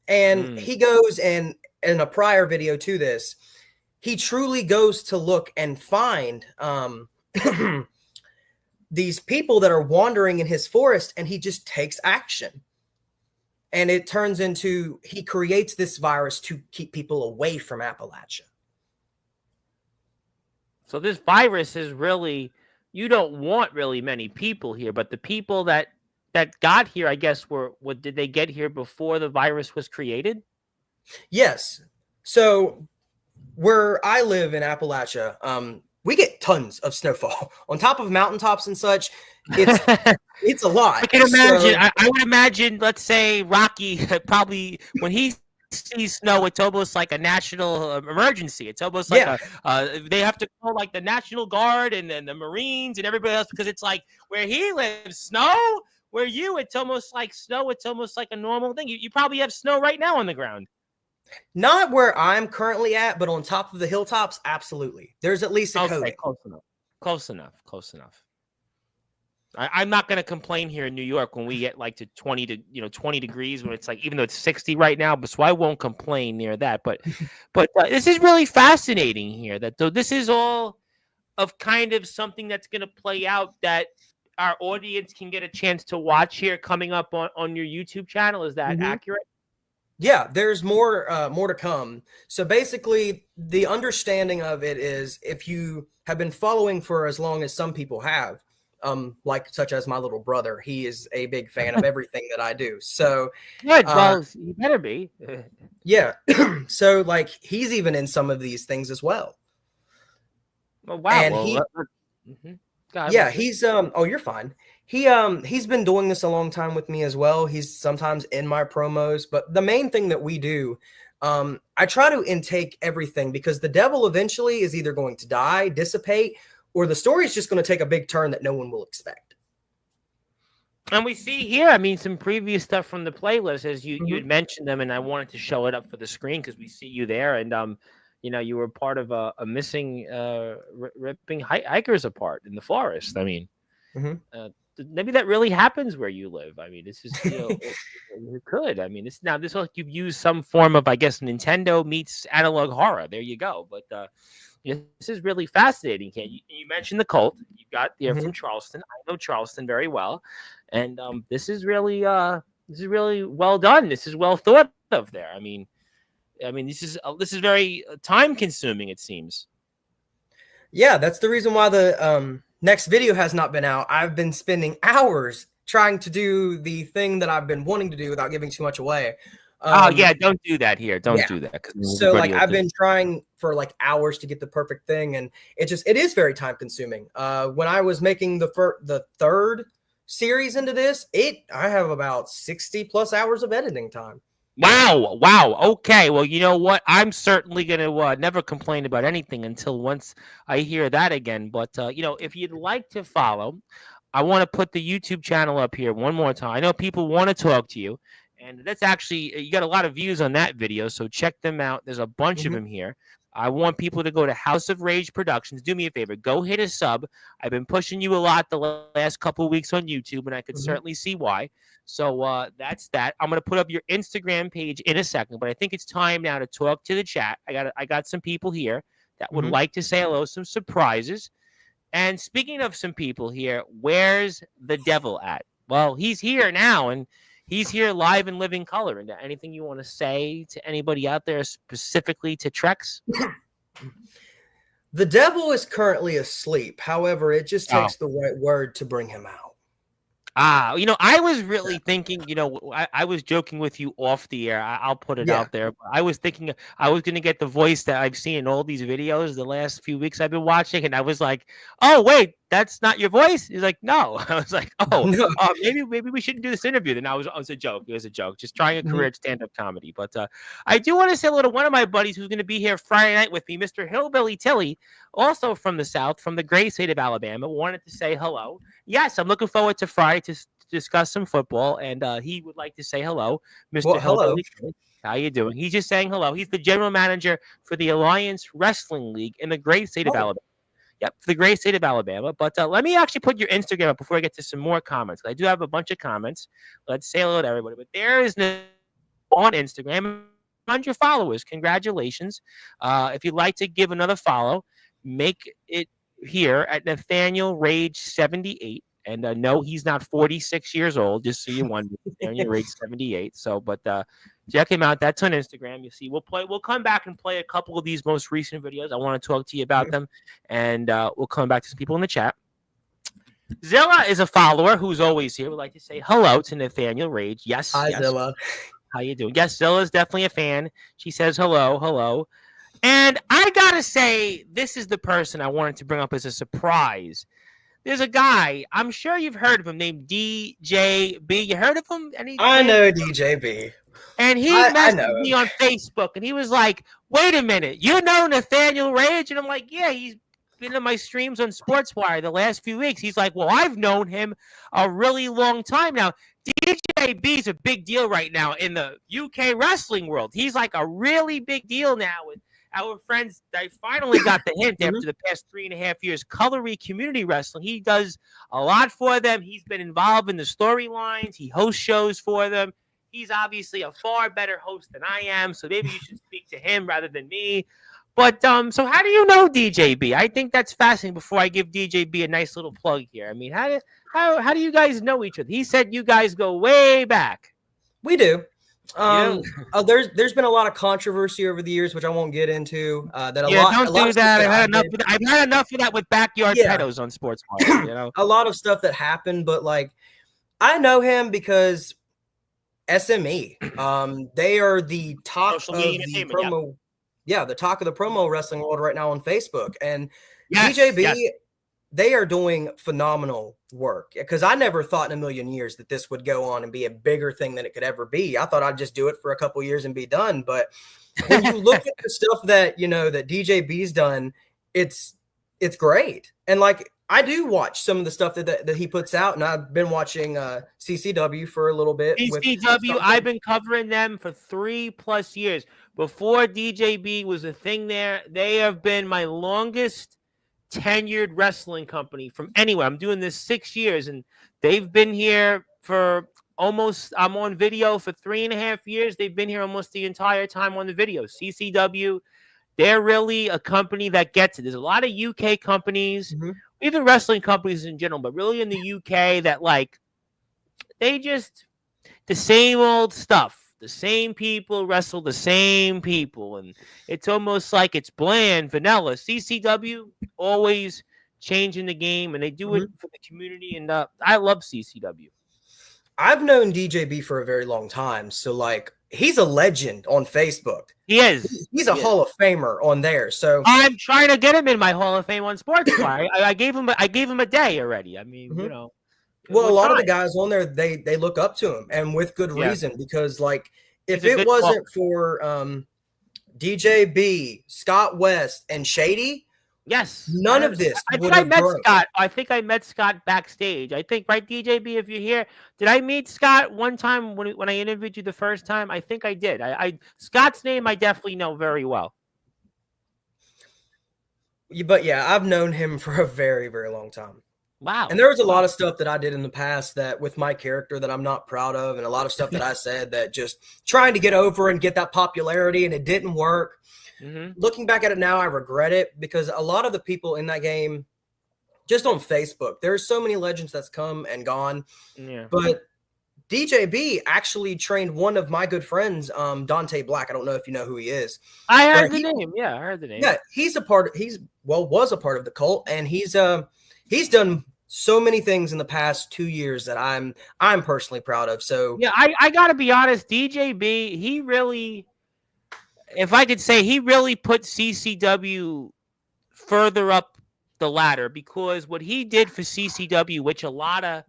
And he goes and in a prior video to this, he truly goes to look and find these people that are wandering in his forest, and he just takes action. And it turns into, he creates this virus to keep people away from Appalachia. So this virus is really, you don't want really many people here, but the people that got here, I guess, did they get here before the virus was created? Yes. So where I live in Appalachia, we get tons of snowfall on top of mountaintops and such. It's a lot. I can imagine. So, I would imagine, let's say Rocky, probably when he sees snow, it's almost like a national emergency. It's almost like they have to call like the National Guard and the Marines and everybody else, because it's like where he lives, snow. Where it's almost like snow. It's almost like a normal thing. You probably have snow right now on the ground. Not where I'm currently at, but on top of the hilltops, absolutely. There's at least a coating. Close enough. I'm not going to complain here in New York when we get like to 20 degrees, when it's like, even though it's 60 right now, but so I won't complain near that. But this is really fascinating here. That though this is all of kind of something that's going to play out, that our audience can get a chance to watch here coming up on your YouTube channel. Is that accurate? Yeah, there's more to come. So basically, the understanding of it is, if you have been following for as long as some people have, like such as my little brother, he is a big fan of everything that I do. So good. Well, you better be. Yeah. So like, he's even in some of these things as well. Oh wow. And yeah, he's oh, you're fine. He's been doing this a long time with me as well. He's sometimes in my promos, but the main thing that we do, I try to intake everything, because the devil eventually is either going to die, dissipate, or the story is just going to take a big turn that no one will expect. And we see here, I mean, some previous stuff from the playlist, as you had mentioned them, and I wanted to show it up for the screen because we see you there, and you were part of a missing ripping hikers apart in the forest. I mean, maybe that really happens where you live. I mean, this is you could. I mean, this like you've used some form of, I guess, Nintendo meets analog horror. There you go. But this is really fascinating. You mentioned the cult. You got there from Charleston. I know Charleston very well, and this is really well done. This is well thought of there. I mean, this is very time consuming, it seems. Yeah, that's the reason why the next video has not been out. I've been spending hours trying to do the thing that I've been wanting to do without giving too much away. Don't do that here. Don't do that. So like, I've been trying for like hours to get the perfect thing, and it is very time consuming. When I was making the third series into this, I have about 60 plus hours of editing time. Wow. Wow. Okay. Well, you know what? I'm certainly going to never complain about anything until once I hear that again. But, if you'd like to follow, I want to put the YouTube channel up here one more time. I know people want to talk to you. And that's actually, you got a lot of views on that video. So check them out. There's a bunch of them here. I want people to go to House of Rage Productions. Do me a favor. Go hit a sub. I've been pushing you a lot the last couple of weeks on YouTube, and I could certainly see why. So that's that. I'm going to put up your Instagram page in a second, but I think it's time now to talk to the chat. I got some people here that would like to say hello, some surprises. And speaking of some people here, where's the devil at? Well, he's here now, and he's here live in living color. And anything you want to say to anybody out there, specifically to Trex? The devil is currently asleep. However, it just takes the right word to bring him out. I was really thinking, I was joking with you off the air. I'll put it out there. I was thinking I was going to get the voice that I've seen in all these videos the last few weeks I've been watching. And I was like, oh, wait, that's not your voice? He's like, no. I was like, maybe we shouldn't do this interview. Then it was a joke. It was a joke. Just trying a career at stand-up comedy. But I do want to say hello to one of my buddies who's going to be here Friday night with me, Mr. Hillbilly Tilly, also from the South, from the great state of Alabama. Wanted to say hello. Yes, I'm looking forward to Friday to discuss some football, and he would like to say hello, Mr. Well, hello. How you doing? He's just saying hello. He's the general manager for the Alliance Wrestling League in the great state of Alabama. Yep, the great state of Alabama. But let me actually put your Instagram up before I get to some more comments. I do have a bunch of comments. Let's say hello to everybody. But there is on Instagram 100 followers. Congratulations. If you'd like to give another follow, make it here at Nathaniel Rage 78. And no, he's not 46 years old, just so you wonder. Nathaniel Rage 78. So, but check him out. That's on Instagram. You see, we'll come back and play a couple of these most recent videos. I want to talk to you about them, and we'll come back to some people in the chat. Zilla is a follower who's always here. We'd like to say hello to Nathaniel Rage. Yes. Hi, Zilla. How you doing? Yes, Zilla is definitely a fan. She says hello. And I gotta say, this is the person I wanted to bring up as a surprise. There's a guy, I'm sure you've heard of him, named DJB. You heard of him? I know DJB. And he messaged me on Facebook, and he was like, wait a minute, you know Nathaniel Rage? And I'm like, yeah, he's been in my streams on Sportswire the last few weeks. He's like, well, I've known him a really long time now. DJB is a big deal right now in the UK wrestling world. He's like a really big deal now with our friends. I finally got the hint after the past 3.5 years. Colory Community Wrestling. He does a lot for them. He's been involved in the storylines. He hosts shows for them. He's obviously a far better host than I am, so maybe you should speak to him rather than me. But so how do you know DJB? I think that's fascinating. Before I give DJB a nice little plug here, I mean, how do you guys know each other? He said you guys go way back. We do. There's been a lot of controversy over the years, which I won't get into. Don't do that. I've had enough of that with backyard pedos on Sportswire. A lot of stuff that happened, but like I know him because SME. They are the talk of the promo. Yeah, the talk of the promo wrestling world right now on Facebook, and DJB. They are doing phenomenal work, because I never thought in a million years that this would go on and be a bigger thing than it could ever be. I thought I'd just do it for a couple years and be done. But when you look at the stuff that, that DJB's done, it's great. And like, I do watch some of the stuff that he puts out, and I've been watching CCW for a little bit. CCW, I've been covering them for 3+ years. Before DJB was a thing there, they have been my longest tenured wrestling company from anywhere. I'm doing this 6 years, and they've been here for almost, I'm on video for 3.5 years. They've been here almost the entire time on the video. CCW, they're really a company that gets it. There's a lot of UK companies, even wrestling companies in general, but really in the UK that like, they just, the same old stuff. The same people wrestle the same people, and it's almost like it's bland, vanilla. CCW always changing the game, and they do it for the community, and I love CCW. I've known DJB for a very long time, so like he's a legend on Facebook. He is. He's a Hall of Famer on there. So I'm trying to get him in my Hall of Fame on Sportswire. I gave him a day already. I mean, Well, a We're lot of the trying. guys on there, they look up to him, and with good Yeah. reason, because like if He's a it good wasn't for DJB, Scott West, and Shady, Yes. none of this I think would I have met grown. Scott. I think I met Scott backstage. I think, right, DJB, if you're here, did I meet Scott one time when I interviewed you the first time? I think I did. I Scott's name I definitely know very well. But yeah, I've known him for a very, very long time. Wow. And there was a lot of stuff that I did in the past that with my character that I'm not proud of, and a lot of stuff that I said that just trying to get over and get that popularity, and it didn't work. Mm-hmm. Looking back at it now, I regret it, because a lot of the people in that game, just on Facebook, there's so many legends that's come and gone. Yeah. But DJB actually trained one of my good friends, Dante Black. I don't know if you know who he is. I heard But the he- name. Yeah, I heard the name. Yeah, was a part of the cult, and he's done so many things in the past 2 years that I'm personally proud of. So Yeah, I gotta be honest, DJB, he really, if I could say, he really put CCW further up the ladder, because what he did for CCW, which a lot of,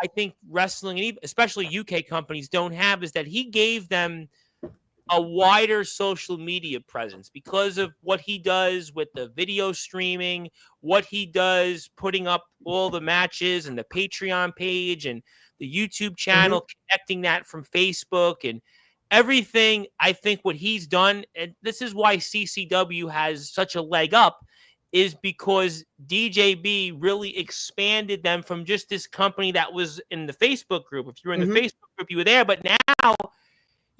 I think, wrestling, and even, especially UK companies, don't have, is that he gave them a wider social media presence because of what he does with the video streaming, what he does putting up all the matches and the Patreon page and the YouTube channel, connecting that from Facebook and everything. I think what he's done, and this is why CCW has such a leg up, is because DJB really expanded them from just this company that was in the Facebook group. If you were in the Facebook group, you were there, but now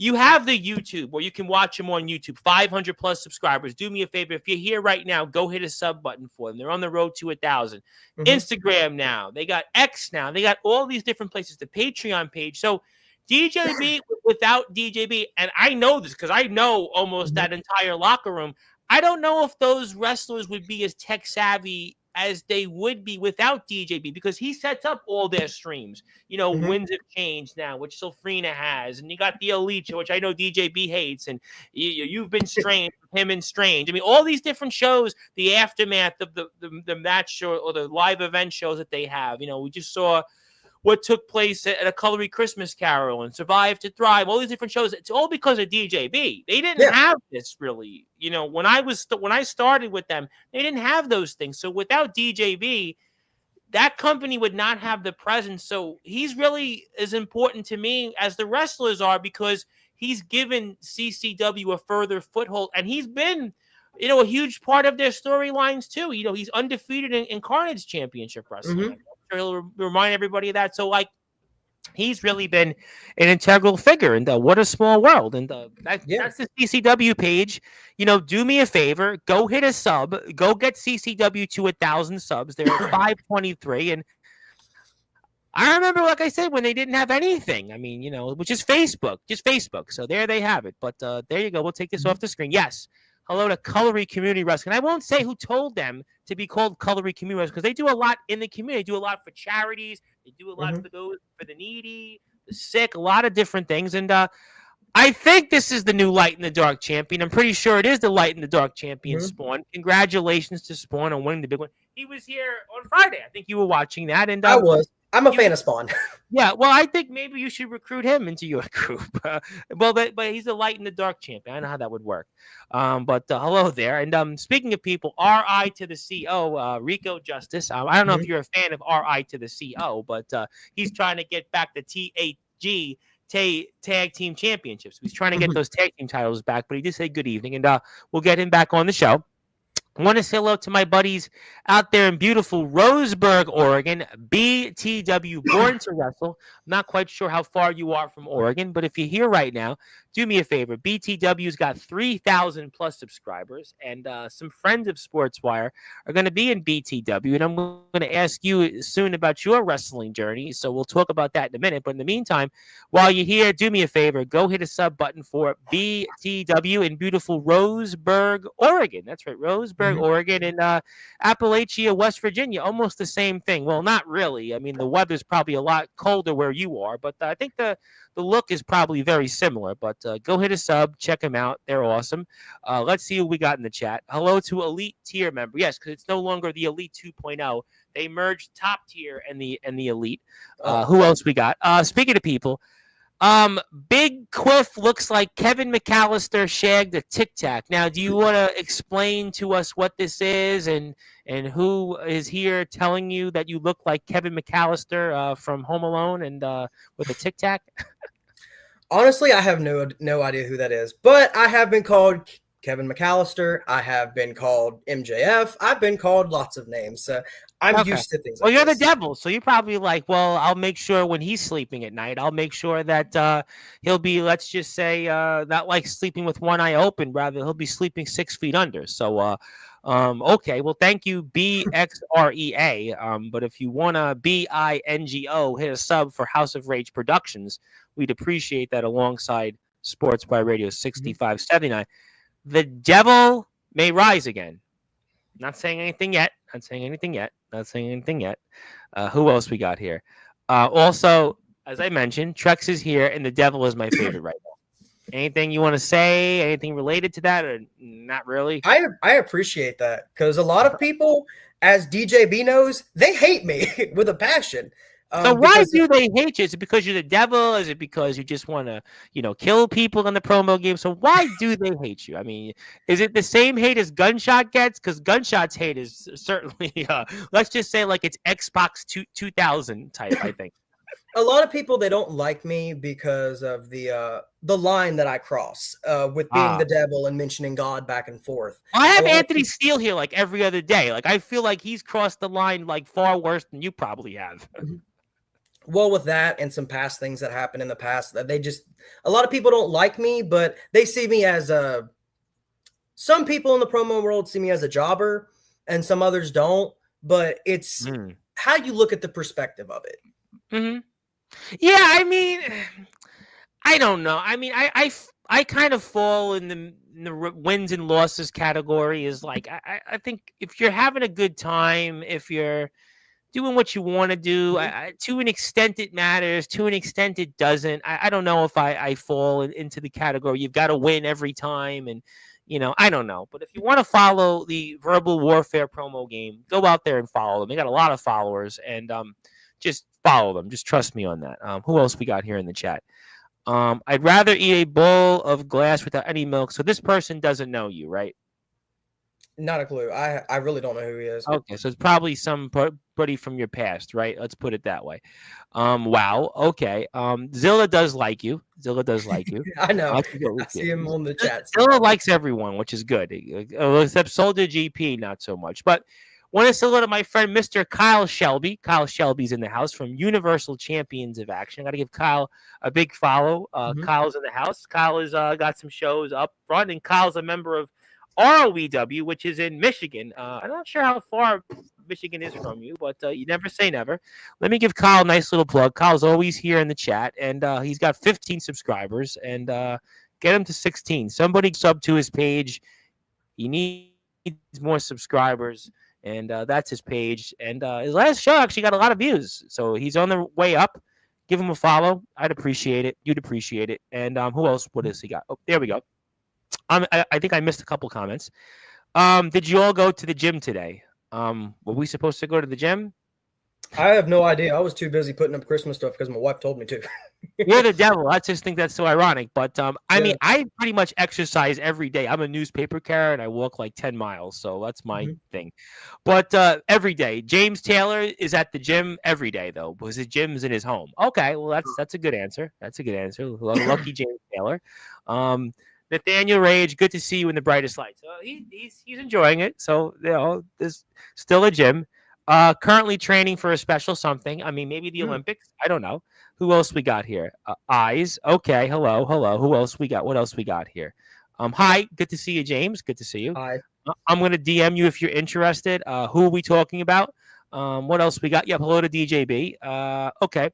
you have the YouTube where you can watch them on YouTube. 500 plus subscribers. Do me a favor. If you're here right now, go hit a sub button for them. They're on the road to 1,000. Instagram now. They got X now. They got all these different places. The Patreon page. So DJB, without DJB, and I know this because I know almost that entire locker room, I don't know if those wrestlers would be as tech savvy as they would be without DJB, because he sets up all their streams. You know, Winds of Change now, which Sylphrina has, and you got the Elite Show, which I know DJB hates, and you've been Strange, him and Strange. I mean, all these different shows, the aftermath of the match show or the live event shows that they have. You know, we just saw what took place at a Colory Christmas Carol and Survive to Thrive, all these different shows. It's all because of DJB. They didn't have this really. You know, when I started with them, they didn't have those things. So without DJB, that company would not have the presence. So he's really as important to me as the wrestlers are, because he's given CCW a further foothold, and he's been, you know, a huge part of their storylines too. You know, he's undefeated in Carnage Championship Wrestling. He'll remind everybody of that. So, like, he's really been an integral figure in the What a Small World. And that's the CCW page. You know, do me a favor, go hit a sub, go get CCW to 1,000 subs. They're at 523. And I remember, like I said, when they didn't have anything. I mean, you know, which is Facebook, just Facebook. So there they have it. But there you go. We'll take this off the screen. Yes. Hello to Colory Community Wrestling. I won't say who told them to be called Colory Community Wrestling, because they do a lot in the community. They do a lot for charities. They do a lot for those, for the needy, the sick, a lot of different things. And I think this is the new Light in the Dark champion. I'm pretty sure it is the Light in the Dark champion, Spawn. Congratulations to Spawn on winning the big one. He was here on Friday. I think you were watching that. And I was. I'm a fan of Spawn. Yeah, well, I think maybe you should recruit him into your group. But he's the Light in the Dark champion. I know how that would work. But hello there. And speaking of people, RI to the CO, Rico Justice. I don't know if you're a fan of RI to the CO, but he's trying to get back the TAG Tag Team Championships. He's trying to get those tag team titles back, but he did say good evening, and we'll get him back on the show. I want to say hello to my buddies out there in beautiful Roseburg, Oregon. BTW, Born to Wrestle. I'm not quite sure how far you are from Oregon, but if you're here right now, do me a favor. BTW's got 3,000 plus subscribers, and some friends of Sportswire are going to be in BTW, and I'm going to ask you soon about your wrestling journey, so we'll talk about that in a minute. But in the meantime, while you're here, do me a favor. Go hit a sub button for BTW in beautiful Roseburg, Oregon. That's right, Roseburg, Oregon, and Appalachia, West Virginia. Almost the same thing. Well, not really. I mean, the weather's probably a lot colder where you are, but I think the look is probably very similar. But go hit a sub, check them out. They're awesome. Let's see what we got in the chat. Hello to Elite Tier member. Yes, because it's no longer the Elite 2.0. They merged top tier and the Elite. Who else we got? Speaking of people, Big Quiff looks like Kevin McAllister shagged a Tic Tac. Now, do you want to explain to us what this is and who is here telling you that you look like Kevin McAllister from Home Alone and with a Tic Tac? Honestly, I have no idea who that is, but I have been called Kevin McAllister. I have been called MJF. I've been called lots of names. So I'm used to things. Well, like you're this. the devil, so you're probably like, well, I'll make sure when he's sleeping at night, I'll make sure that he'll be, let's just say, not like sleeping with one eye open, rather he'll be sleeping 6 feet under. So, okay, well, thank you, BXREA. But if you want to BINGO, hit a sub for House of Rage Productions. We'd appreciate that alongside Sportswire Radio 6579. The devil may rise again. Not saying anything yet. Who else we got here? Also, as I mentioned, Trex is here, and the devil is my favorite right now. Anything you want to say? Anything related to that, or not really? I appreciate that because a lot of people, as DJB knows, they hate me with a passion. So why do they hate you? Is it because you're the devil? Is it because you just want to, kill people in the promo game? So why do they hate you? I mean, is it the same hate as Gunshot gets? Because Gunshot's hate is certainly, let's just say, like it's Xbox 2000 type. I think a lot of people, they don't like me because of the line that I cross with being the devil and mentioning God back and forth. I have Anthony Steele here like every other day. Like I feel like he's crossed the line like far worse than you probably have. Well, with that and some past things that happened in the past, that a lot of people don't like me, but they see me as some people in the promo world see me as a jobber and some others don't, but it's how you look at the perspective of it. Mm-hmm. Yeah, I mean, I don't know. I mean, I kind of fall in the wins and losses category. Is like I think if you're having a good time, if you're doing what you want to do, to an extent it matters, to an extent it doesn't. I don't know if I fall into the category you've got to win every time, and I don't know. But if you want to follow the Verbal Warfare promo game, go out there and follow them. They got a lot of followers, and just follow them. Just trust me on that. Who else we got here in the chat? I'd rather eat a bowl of glass without any milk. So this person doesn't know you, right? Not a clue. I really don't know who he is. Okay, so it's probably somebody from your past, right? Let's put it that way. Wow. Okay. Zilla does like you. I know. I see him on the chat. Zilla likes everyone, which is good. Except Soldier GP, not so much. But want to say hello to my friend, Mr. Kyle Shelby. Kyle Shelby's in the house from Universal Champions of Action. I got to give Kyle a big follow. Kyle's in the house. Kyle has got some shows up front, and Kyle's a member of ROEW, which is in Michigan. I'm not sure how far Michigan is from you, but you never say never. Let me give Kyle a nice little plug. Kyle's always here in the chat, and he's got 15 subscribers, and get him to 16. Somebody sub to his page. He needs more subscribers, and that's his page. And his last show actually got a lot of views, so he's on the way up. Give him a follow. I'd appreciate it. You'd appreciate it. And who else? What has he got? Oh, there we go. I think I missed a couple comments. Did you all go to the gym today? Were we supposed to go to the gym? I have no idea. I was too busy putting up Christmas stuff because my wife told me to. You're the devil. I just think that's so ironic. But I mean, I pretty much exercise every day. I'm a newspaper carrier and I walk like 10 miles. So that's my thing. But every day. James Taylor is at the gym every day, though, because his gym's in his home. Okay, well, that's a good answer. Lucky James Taylor. Nathaniel Rage, good to see you in the brightest light. So he's enjoying it. So there's still a gym. Currently training for a special something. I mean, maybe the Olympics. I don't know. Who else we got here? Eyes. Okay. Hello. Who else we got? What else we got here? Hi. Good to see you, James. Good to see you. Hi. I'm going to DM you if you're interested. Who are we talking about? What else we got? Yep. Hello to DJB. Okay.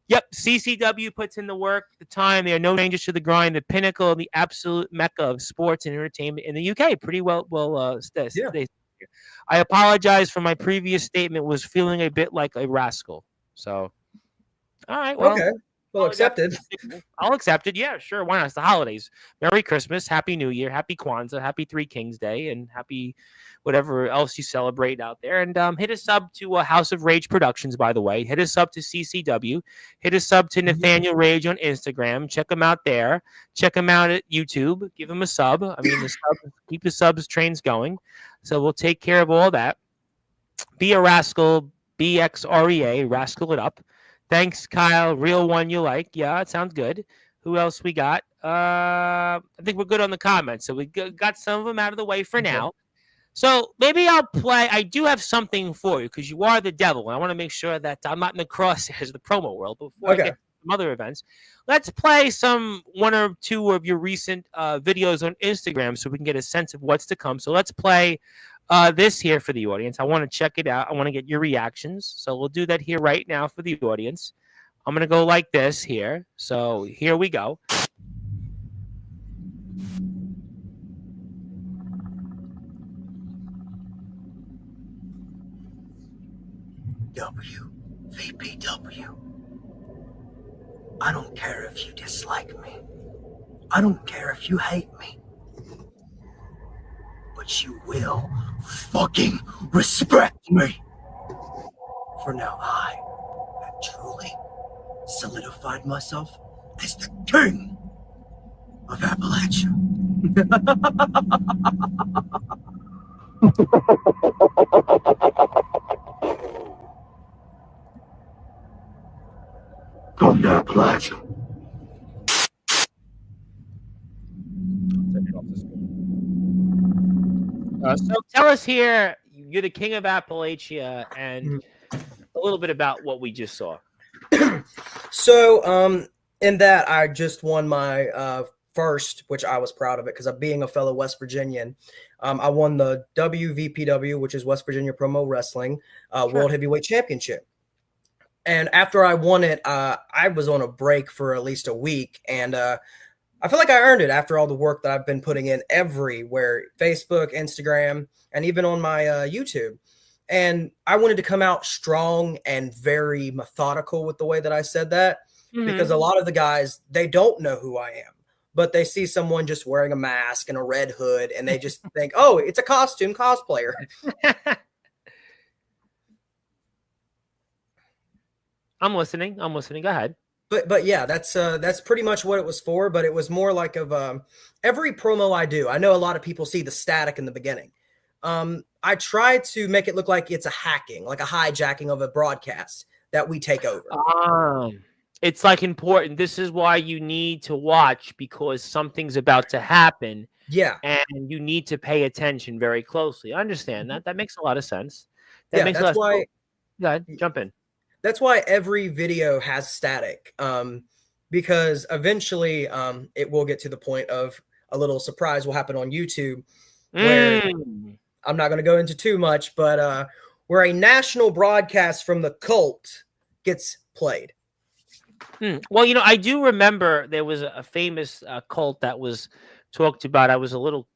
Yep, CCW puts in the work, the time. They are no strangers to the grind, the pinnacle, the absolute mecca of sports and entertainment in the UK. Pretty well I apologize for my previous statement was feeling a bit like a rascal. So, all right, well. Okay. Well, accepted. I'll accept it. Yeah, sure. Why not? It's the holidays. Merry Christmas, Happy New Year, Happy Kwanzaa, Happy Three Kings Day, and Happy whatever else you celebrate out there. And hit us up to House of Rage Productions, by the way. Hit us up to CCW. Hit us up to Nathaniel Rage on Instagram. Check him out there. Check him out at YouTube. Give him a sub. I mean, keep the subs trains going. So we'll take care of all that. Be a rascal. BXREA. Rascal it up. Thanks, Kyle. Real one you like. Yeah, it sounds good. Who else we got? I think we're good on the comments. So we got some of them out of the way for now. So maybe I'll play. I do have something for you because you are the devil. And I want to make sure that I'm not in the crosshairs of the promo world before I get to some other events. Let's play one or two of your recent videos on Instagram so we can get a sense of what's to come. So let's play this here for the audience. I want to check it out. I want to get your reactions. So we'll do that here right now for the audience. I'm going to go like this here. So here we go. VPW. I don't care if you dislike me. I don't care if you hate me. But you will fucking respect me. For now, I have truly solidified myself as the king of Appalachia. Come to Appalachia. So tell us here, you're the king of Appalachia, and a little bit about what we just saw. So, in that, I just won my first, which I was proud of it because of being a fellow West Virginian. I won the WVPW, which is West Virginia Promo Wrestling World Heavyweight Championship. And after I won it, I was on a break for at least a week, and I feel like I earned it after all the work that I've been putting in everywhere, Facebook, Instagram, and even on my YouTube. And I wanted to come out strong and very methodical with the way that I said that, because a lot of the guys, they don't know who I am, but they see someone just wearing a mask and a red hood, and they just think, oh, it's a costume cosplayer. I'm listening. Go ahead. But yeah, that's pretty much what it was for. But it was more like of every promo I do. I know a lot of people see the static in the beginning. I try to make it look like it's a hacking, like a hijacking of a broadcast that we take over. It's like important. This is why you need to watch, because something's about to happen. Yeah. And you need to pay attention very closely. I understand that. That makes a lot of sense. That's why. Go ahead, jump in. That's why every video has static, because eventually it will get to the point of a little surprise will happen on YouTube where I'm not going to go into too much, but where a national broadcast from the cult gets played. Well, I do remember there was a famous cult that was talked about. I was a little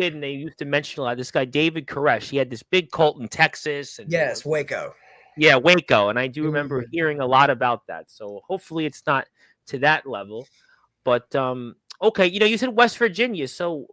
kid, and they used to mention a lot. This guy, David Koresh, he had this big cult in Texas. And yes, Waco. Yeah, Waco. And I do remember hearing a lot about that. So hopefully it's not to that level. But, okay, you said West Virginia. So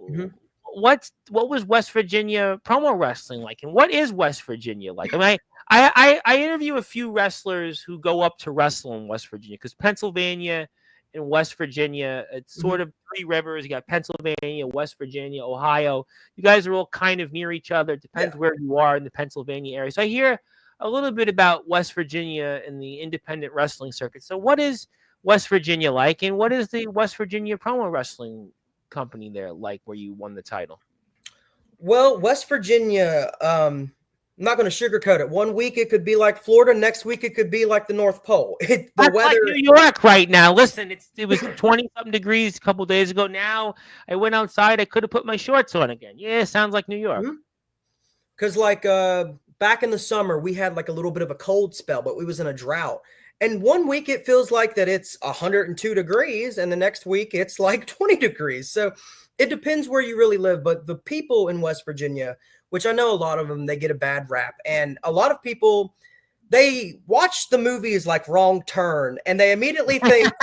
what was West Virginia promo wrestling like? And what is West Virginia like? I mean, I interview a few wrestlers who go up to wrestle in West Virginia, because Pennsylvania and West Virginia, it's sort of three rivers. You got Pennsylvania, West Virginia, Ohio. You guys are all kind of near each other. It depends where you are in the Pennsylvania area. So I hear a little bit about West Virginia and the independent wrestling circuit. So what is West Virginia like, and what is the West Virginia promo wrestling company there like, where you won the title? Well, West Virginia, I'm not going to sugarcoat it. One week it could be like Florida. Next week it could be like the North Pole. The That's weather, like New York right now. Listen, it was 20-something degrees a couple days ago. Now I went outside. I could have put my shorts on again. Yeah, sounds like New York. Because back in the summer, we had like a little bit of a cold spell, but we was in a drought. And one week it feels like that it's 102 degrees, and the next week it's like 20 degrees. So it depends where you really live. But the people in West Virginia, which I know a lot of them, they get a bad rap. And a lot of people, they watch the movies like Wrong Turn and they immediately think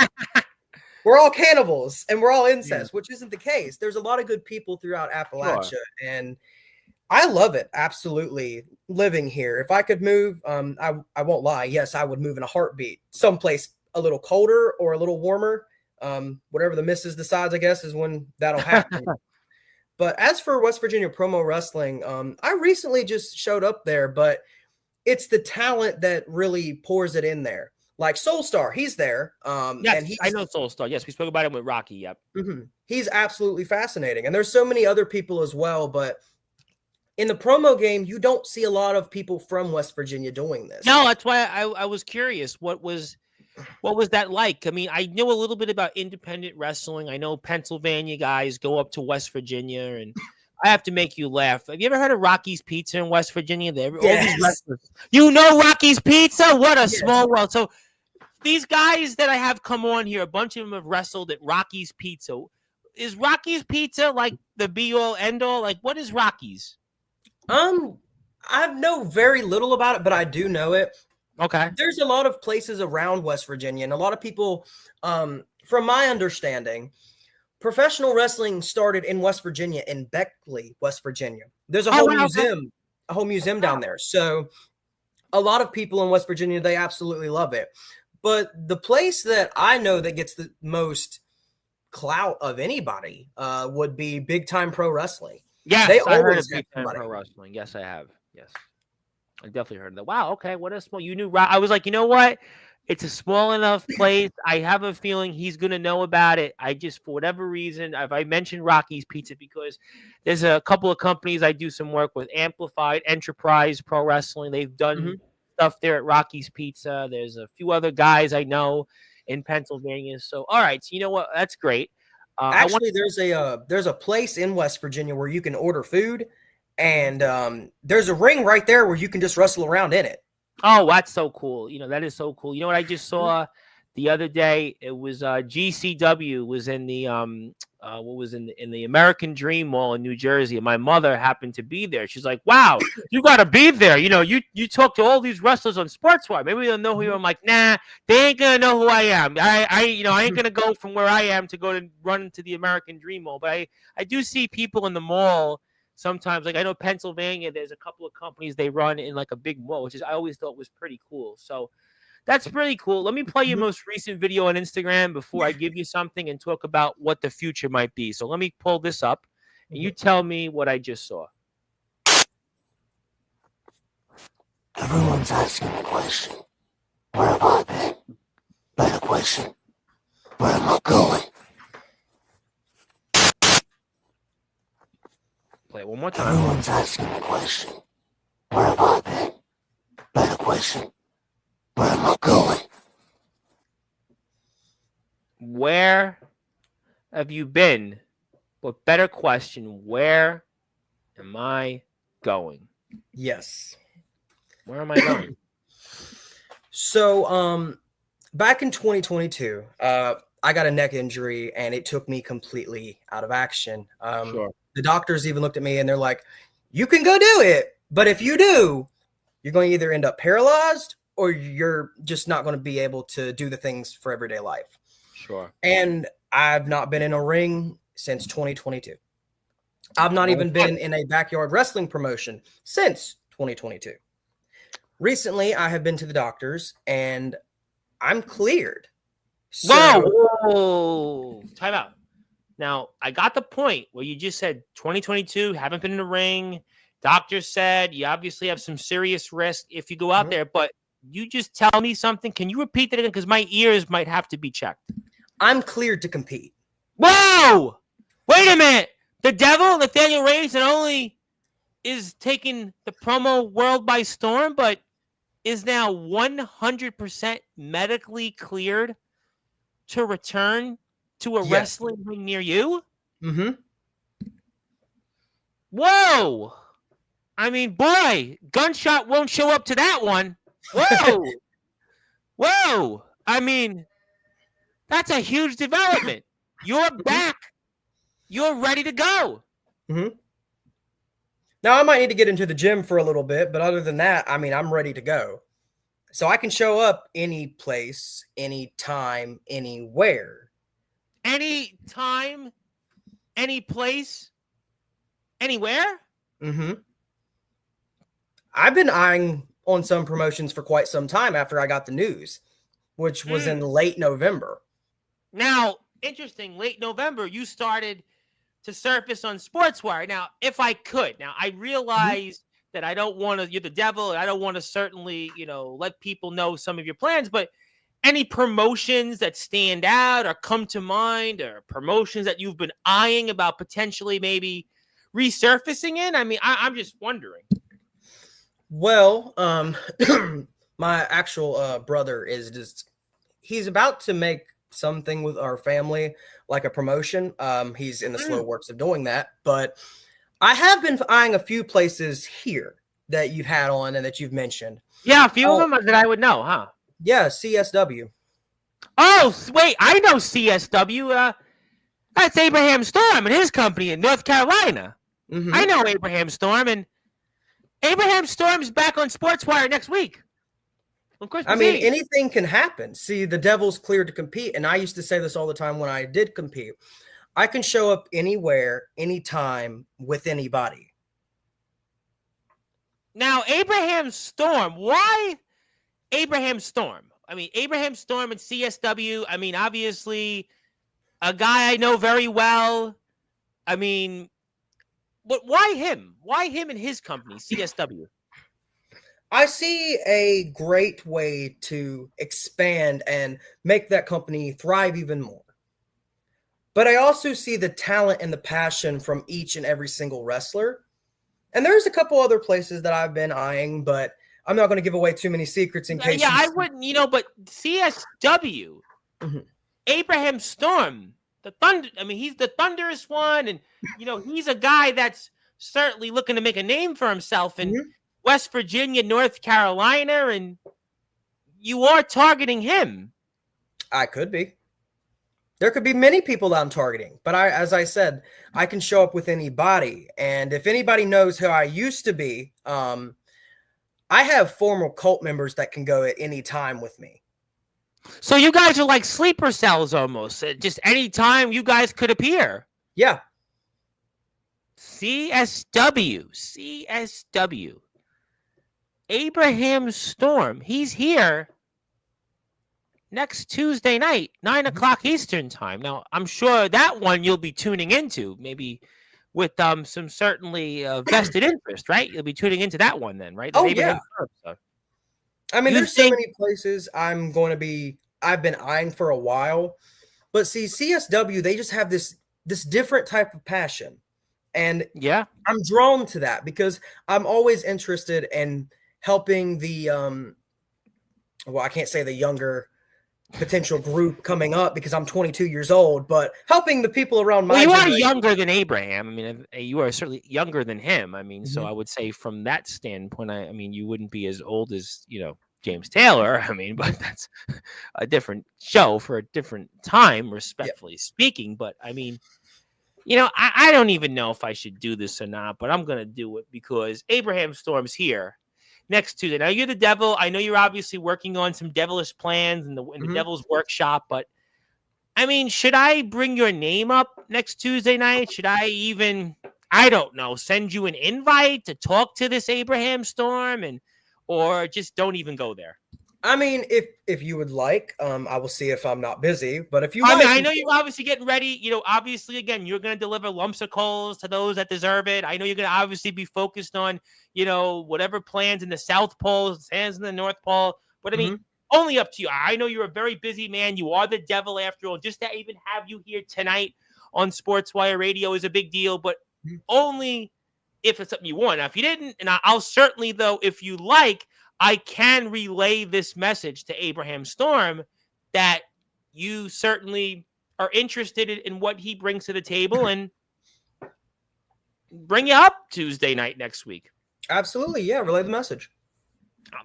we're all cannibals and we're all incest, which isn't the case. There's a lot of good people throughout Appalachia, and I love it. Absolutely living here. If I could move, I won't lie. Yes, I would move in a heartbeat. Someplace a little colder or a little warmer. Whatever the missus decides, I guess, is when that'll happen. But as for West Virginia Promo Wrestling, I recently just showed up there, but it's the talent that really pours it in there. Like Soulstar, he's there. Yes, and I know Soulstar. Yes, we spoke about him with Rocky. Yep. He's absolutely fascinating. And there's so many other people as well, but in the promo game, you don't see a lot of people from West Virginia doing this. No, that's why I was curious. What was that like? I mean, I know a little bit about independent wrestling. I know Pennsylvania guys go up to West Virginia, and I have to make you laugh. Have you ever heard of Rocky's Pizza in West Virginia? Yes. You know Rocky's Pizza? What a small world. So these guys that I have come on here, a bunch of them have wrestled at Rocky's Pizza. Is Rocky's Pizza like the be-all, end-all? Like, what is Rocky's? I know very little about it, but I do know it. Okay. There's a lot of places around West Virginia, and a lot of people, from my understanding, professional wrestling started in West Virginia, in Beckley, West Virginia. There's a whole museum down there. So a lot of people in West Virginia, they absolutely love it. But the place that I know that gets the most clout of anybody would be Big Time Pro Wrestling. Yes, I heard of Big Time Pro Wrestling. Yes, I have. Yes, I definitely heard of that. Wow. Okay. What a small. You knew. I was like, you know what? It's a small enough place. I have a feeling he's going to know about it. I just, for whatever reason, I mentioned Rocky's Pizza because there's a couple of companies I do some work with. Amplified Enterprise Pro Wrestling. They've done stuff there at Rocky's Pizza. There's a few other guys I know in Pennsylvania. So, all right. So, you know what? That's great. Actually, there's a place in West Virginia where you can order food, and there's a ring right there where you can just wrestle around in it. Oh, that's so cool. You know, that is so cool. You know what I just saw the other day? It was GCW was in the in the American Dream Mall in New Jersey, and my mother happened to be there. She's like, "Wow, you got to be there. You know, you talk to all these wrestlers on Sportzwire. Maybe they'll know who you are." I'm like, "Nah, they ain't gonna know who I am. I ain't gonna go from where I am to go to run into the American Dream Mall." But I do see people in the mall sometimes. Like I know Pennsylvania, there's a couple of companies they run in like a big mall, which is I always thought was pretty cool. So. That's pretty cool. Let me play your most recent video on Instagram before I give you something and talk about what the future might be. So let me pull this up, and you tell me what I just saw. Everyone's asking the question, where have I been? Better question, where am I going? Play it one more time. Everyone's asking the question, where have I been? Better question, where am I going? Where have you been? But better question, where am I going? Yes. Where am I going? So, back in 2022, I got a neck injury, and it took me completely out of action. Sure. The doctors even looked at me, and they're like, "You can go do it, but if you do, you're going to either end up paralyzed or you're just not going to be able to do the things for everyday life." Sure. And I've not been in a ring since 2022. I've not even been in a backyard wrestling promotion since 2022. Recently, I have been to the doctors, and I'm cleared. So, Whoa! Time out. Now, I got the point where you just said 2022, haven't been in the ring. Doctor said you obviously have some serious risk if you go out there, but you just tell me something. Can you repeat that again? Because my ears might have to be checked. I'm cleared to compete. Whoa! Wait a minute. The devil, Nathaniel Reyes, not only is taking the promo world by storm, but is now 100% medically cleared to return to a wrestling ring near you? Mm-hmm. Whoa! I mean, boy, gunshot won't show up to that one. Whoa! Whoa! I mean, that's a huge development. You're back. You're ready to go. Mm-hmm. Now I might need to get into the gym for a little bit, but other than that, I mean, I'm ready to go. So I can show up any place, any time, anywhere. Any time, any place, anywhere? Mm-hmm. I've been eyeing on some promotions for quite some time after I got the news, which was in late November. Now, interesting, late November, you started to surface on Sportswire. Now, if I could, now I realize that I don't want to, you're the devil, and I don't want to certainly, let people know some of your plans, but any promotions that stand out or come to mind, or promotions that you've been eyeing about potentially maybe resurfacing in? I mean, I'm just wondering. Well, my actual brother he's about to make something with our family, like a promotion. He's in the slow works of doing that, but I have been eyeing a few places here that you've had on and that you've mentioned. Yeah, a few of them that I would know, huh? Yeah, CSW. Oh, wait, I know CSW. That's Abraham Storm and his company in North Carolina. Mm-hmm. I know Abraham Storm, and Abraham Storm's back on Sportswire next week. Of course, I mean, anything can happen. See, the devil's cleared to compete, and I used to say this all the time when I did compete. I can show up anywhere, anytime, with anybody. Now, Abraham Storm, why Abraham Storm? I mean, Abraham Storm and CSW, I mean, obviously, a guy I know very well. I mean, but why him? Why him and his company, CSW? I see a great way to expand and make that company thrive even more. But I also see the talent and the passion from each and every single wrestler. And there's a couple other places that I've been eyeing, but I'm not going to give away too many secrets in case. Yeah, I wouldn't, but CSW, Abraham Storm, the Thunder. I mean, he's the thunderous one, and he's a guy that's certainly looking to make a name for himself in West Virginia, North Carolina, and you are targeting him. I could be. There could be many people that I'm targeting, but as I said, I can show up with anybody. And if anybody knows who I used to be, I have former cult members that can go at any time with me. So you guys are like sleeper cells almost. Just any time you guys could appear. Yeah. CSW. Abraham Storm. He's here next Tuesday night, 9 o'clock Eastern time. Now, I'm sure that one you'll be tuning into, maybe with some certainly vested interest, right? You'll be tuning into that one then, right? Yeah. I mean, there's so many places I've been eyeing for a while. But see, CSW, they just have this different type of passion. And yeah, I'm drawn to that because I'm always interested in helping the I can't say the younger potential group coming up because I'm 22 years old, but helping the people around my you generation. are younger than Abraham. I mean, you are certainly younger than him. I mean, so I would say from that standpoint, I mean, you wouldn't be as old as, James Taylor. I mean, but that's a different show for a different time, respectfully speaking. But I mean, I don't even know if I should do this or not, but I'm going to do it because Abraham Storm's here next Tuesday. Now, you're the devil. I know you're obviously working on some devilish plans in the devil's workshop, but I mean, should I bring your name up next Tuesday night? Should I even, I don't know, send you an invite to talk to this Abraham Storm or just don't even go there? I mean, if you would like, I will see if I'm not busy. But if you, I know you're obviously getting ready. Obviously, again, you're going to deliver lumps of coals to those that deserve it. I know you're going to obviously be focused on, whatever plans in the South Pole, plans in the North Pole. But I mean, only up to you. I know you're a very busy man. You are the devil after all. Just to even have you here tonight on Sportswire Radio is a big deal. But only if it's something you want. Now, if you didn't, and I'll certainly, though, if you like, I can relay this message to Abraham Storm that you certainly are interested in what he brings to the table and bring you up Tuesday night next week. Absolutely. Yeah. Relay the message.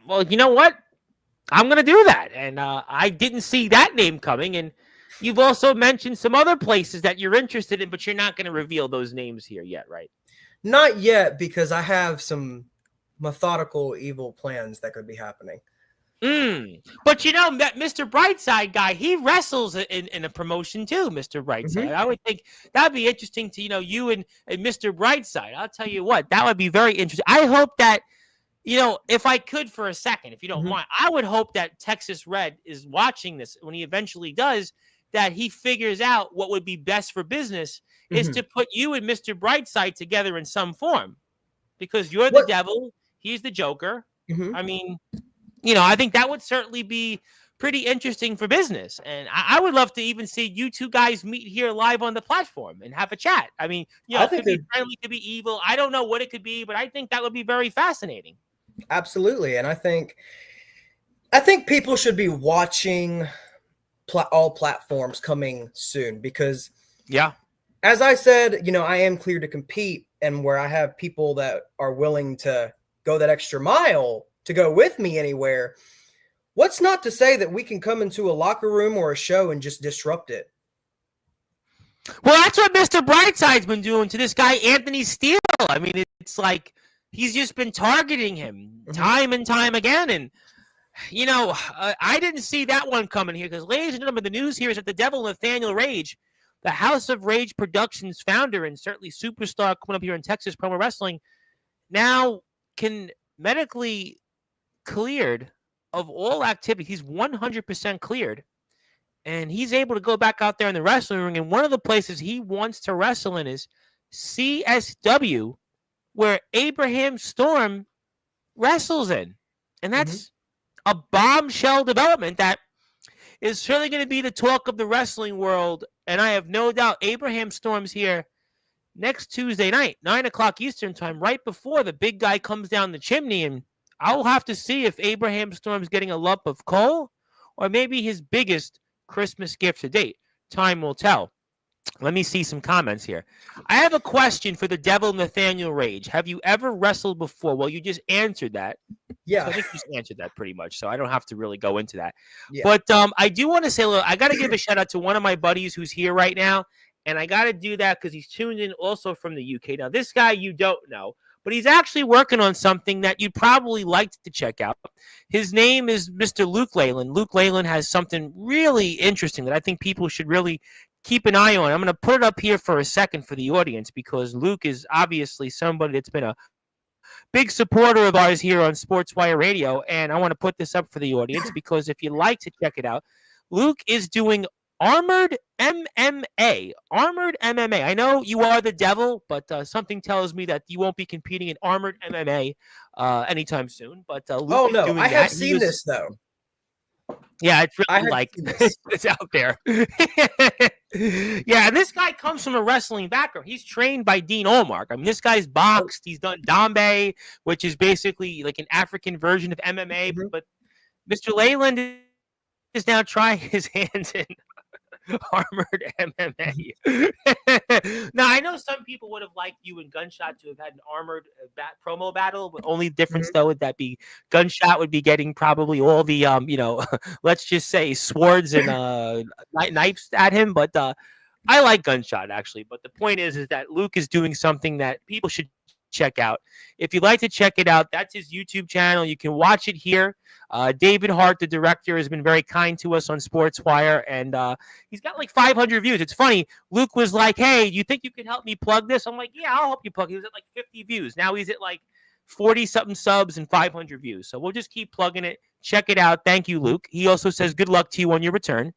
Well, you know what? I'm going to do that. And I didn't see that name coming. And you've also mentioned some other places that you're interested in, but you're not going to reveal those names here yet, right? Not yet, because I have some methodical evil plans that could be happening. But that Mr. Brightside guy, he wrestles in a promotion too, Mr. Brightside. I would think that'd be interesting to you and Mr. Brightside. I'll tell you what, that would be very interesting. I hope that if I could for a second, if you don't mind, I would hope that Texas Red is watching this when he eventually does, that he figures out what would be best for business is to put you and Mr. Brightside together in some form, because you're the devil, he's the Joker. I mean, I think that would certainly be pretty interesting for business. And I would love to even see you two guys meet here live on the platform and have a chat. I mean, it could be friendly, could be evil. I don't know what it could be, but I think that would be very fascinating. Absolutely. And I think people should be watching all platforms coming soon, because as I said, I am clear to compete, and where I have people that are willing to go that extra mile to go with me anywhere, what's not to say that we can come into a locker room or a show and just disrupt it? Well, that's what Mr. Brightside's been doing to this guy, Anthony Steele. I mean, it's like he's just been targeting him time and time again. And, I didn't see that one coming here, because, ladies and gentlemen, the news here is that the devil Nathaniel Rage, the House of Rage Productions founder and certainly superstar coming up here in Texas Promo Wrestling, now can medically cleared of all activity. He's 100% cleared, and he's able to go back out there in the wrestling ring. And one of the places he wants to wrestle in is CSW, where Abraham Storm wrestles in. And that's a bombshell development that is certainly going to be the talk of the wrestling world. And I have no doubt Abraham Storm's here next Tuesday night, 9 o'clock Eastern time, right before the big guy comes down the chimney. And I'll have to see if Abraham Storm's getting a lump of coal or maybe his biggest Christmas gift to date. Time will tell. Let me see some comments here. I have a question for the devil Nathaniel Rage. Have you ever wrestled before? Well, you just answered that. Yeah. So I think you just answered that pretty much, so I don't have to really go into that. Yeah. But I do want to say, look, I got to give a shout out to one of my buddies who's here right now, and I got to do that because he's tuned in also from the UK. Now, this guy you don't know, but he's actually working on something that you'd probably like to check out. His name is Mr. Luke Leyland. Luke Leyland has something really interesting that I think people should really keep an eye on. I'm going to put it up here for a second for the audience, because Luke is obviously somebody that's been a big supporter of ours here on Sportswire Radio, and I want to put this up for the audience because if you'd like to check it out, Luke is doing Armored MMA. Armored MMA. I know you are the devil, but something tells me that you won't be competing in Armored MMA anytime soon. But Luke is doing I have that. seen this though. Yeah, it's really like it's out there. Yeah, and this guy comes from a wrestling background. He's trained by Dean Olmark. I mean, this guy's boxed. He's done Dambe, which is basically like an African version of MMA. But Mr. Leyland is now trying his hands in Armored MMA. Now, I know some people would have liked you and Gunshot to have had an armored promo battle, but only difference though would that be Gunshot would be getting probably all the let's just say swords and knives at him. But I like Gunshot actually. But the point is that Luke is doing something that people should check out. If you'd like to check it out, that's his YouTube channel. You can watch it here. David Hart, the director, has been very kind to us on Sportswire, and he's got like 500 views. It's funny. Luke was like, hey, do you think you could help me plug this? I'm like, yeah, I'll help you plug. He was at like 50 views. Now he's at like 40-something subs and 500 views. So we'll just keep plugging it. Check it out. Thank you, Luke. He also says good luck to you on your return.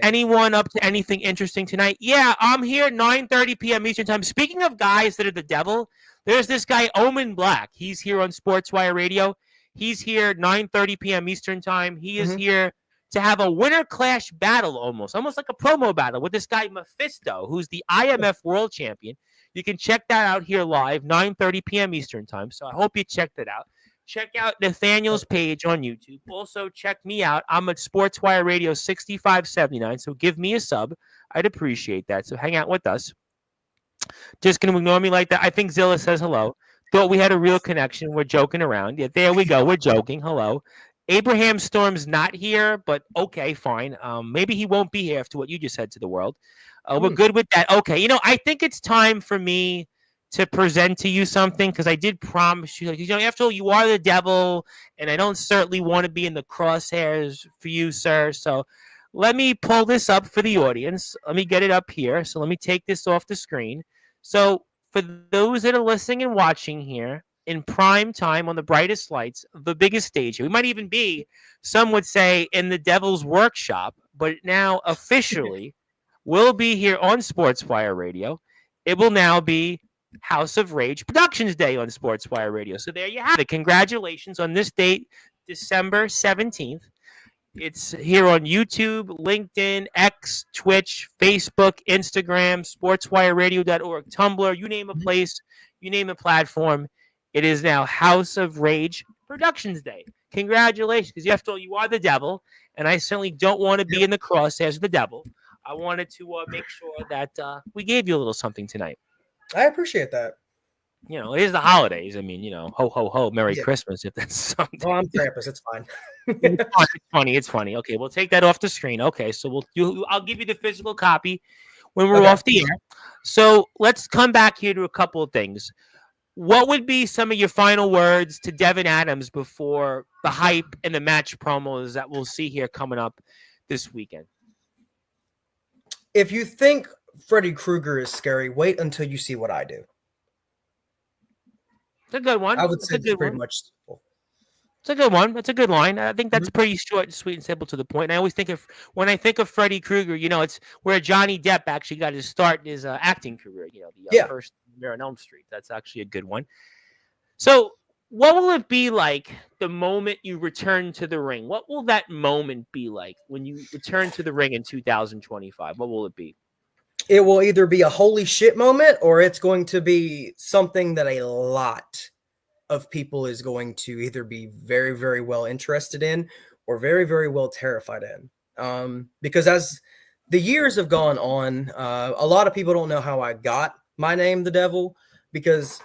Anyone up to anything interesting tonight? Yeah, I'm here 9:30 p.m. Eastern time. Speaking of guys that are the devil, there's this guy, Omen Black. He's here on Sportswire Radio. He's here 9:30 p.m. Eastern time. He is here to have a winter clash battle almost like a promo battle with this guy, Mephisto, who's the IMF World Champion. You can check that out here live, 9:30 p.m. Eastern time. So I hope you checked it out. Check out Nathaniel's page on YouTube. Also, check me out. I'm at Sportswire Radio 6579, so give me a sub. I'd appreciate that. So hang out with us. Just going to ignore me like that. I think Zilla says hello. Thought we had a real connection. We're joking around. Yeah, there we go. We're joking. Hello. Abraham Storm's not here, but okay, fine. Maybe he won't be here after what you just said to the world. We're good with that. Okay, I think it's time for me to present to you something because I did promise you, like, you know, after all, you are the devil, and I don't certainly want to be in the crosshairs for you, sir. So let me pull this up for the audience. Let me get it up here. So let me take this off the screen. So for those that are listening and watching here, in prime time on the brightest lights, the biggest stage, we might even be, some would say, in the devil's workshop, but now officially will be here on Sportswire Radio. It will now be House of Rage Productions Day on Sportswire Radio. So there you have it. Congratulations on this date, December 17th. It's here on YouTube, LinkedIn, X, Twitch, Facebook, Instagram, sportswireradio.org, Tumblr. You name a place, you name a platform. It is now House of Rage Productions Day. Congratulations, because after all, you are the devil, and I certainly don't want to be in the crosshairs of the devil. I wanted to make sure that we gave you a little something tonight. I appreciate that. You know, it is the holidays. I mean, you know, ho, ho, ho, Merry Christmas, if that's something. Well, I'm Krampus. It's fine. It's funny. It's funny. Okay, we'll take that off the screen. Okay, so I'll give you the physical copy when we're off the air. So let's come back here to a couple of things. What would be some of your final words to Devin Adams before the hype and the match promos that we'll see here coming up this weekend? If you think Freddy Krueger is scary, wait until you see what I do. It's a good one. I would say it's pretty much simple. It's a good one. That's a good line. I think that's pretty short and sweet and simple to the point. And I always think when I think of Freddy Krueger, you know, it's where Johnny Depp actually got his start in his acting career. You know, the first Nightmare on Elm Street. That's actually a good one. So what will it be like the moment you return to the ring? What will that moment be like when you return to the ring in 2025? What will it be? It will either be a holy shit moment or it's going to be something that a lot of people is going to either be very, very well interested in or very, very well terrified in. Because as the years have gone on, a lot of people don't know how I got my name, the devil, because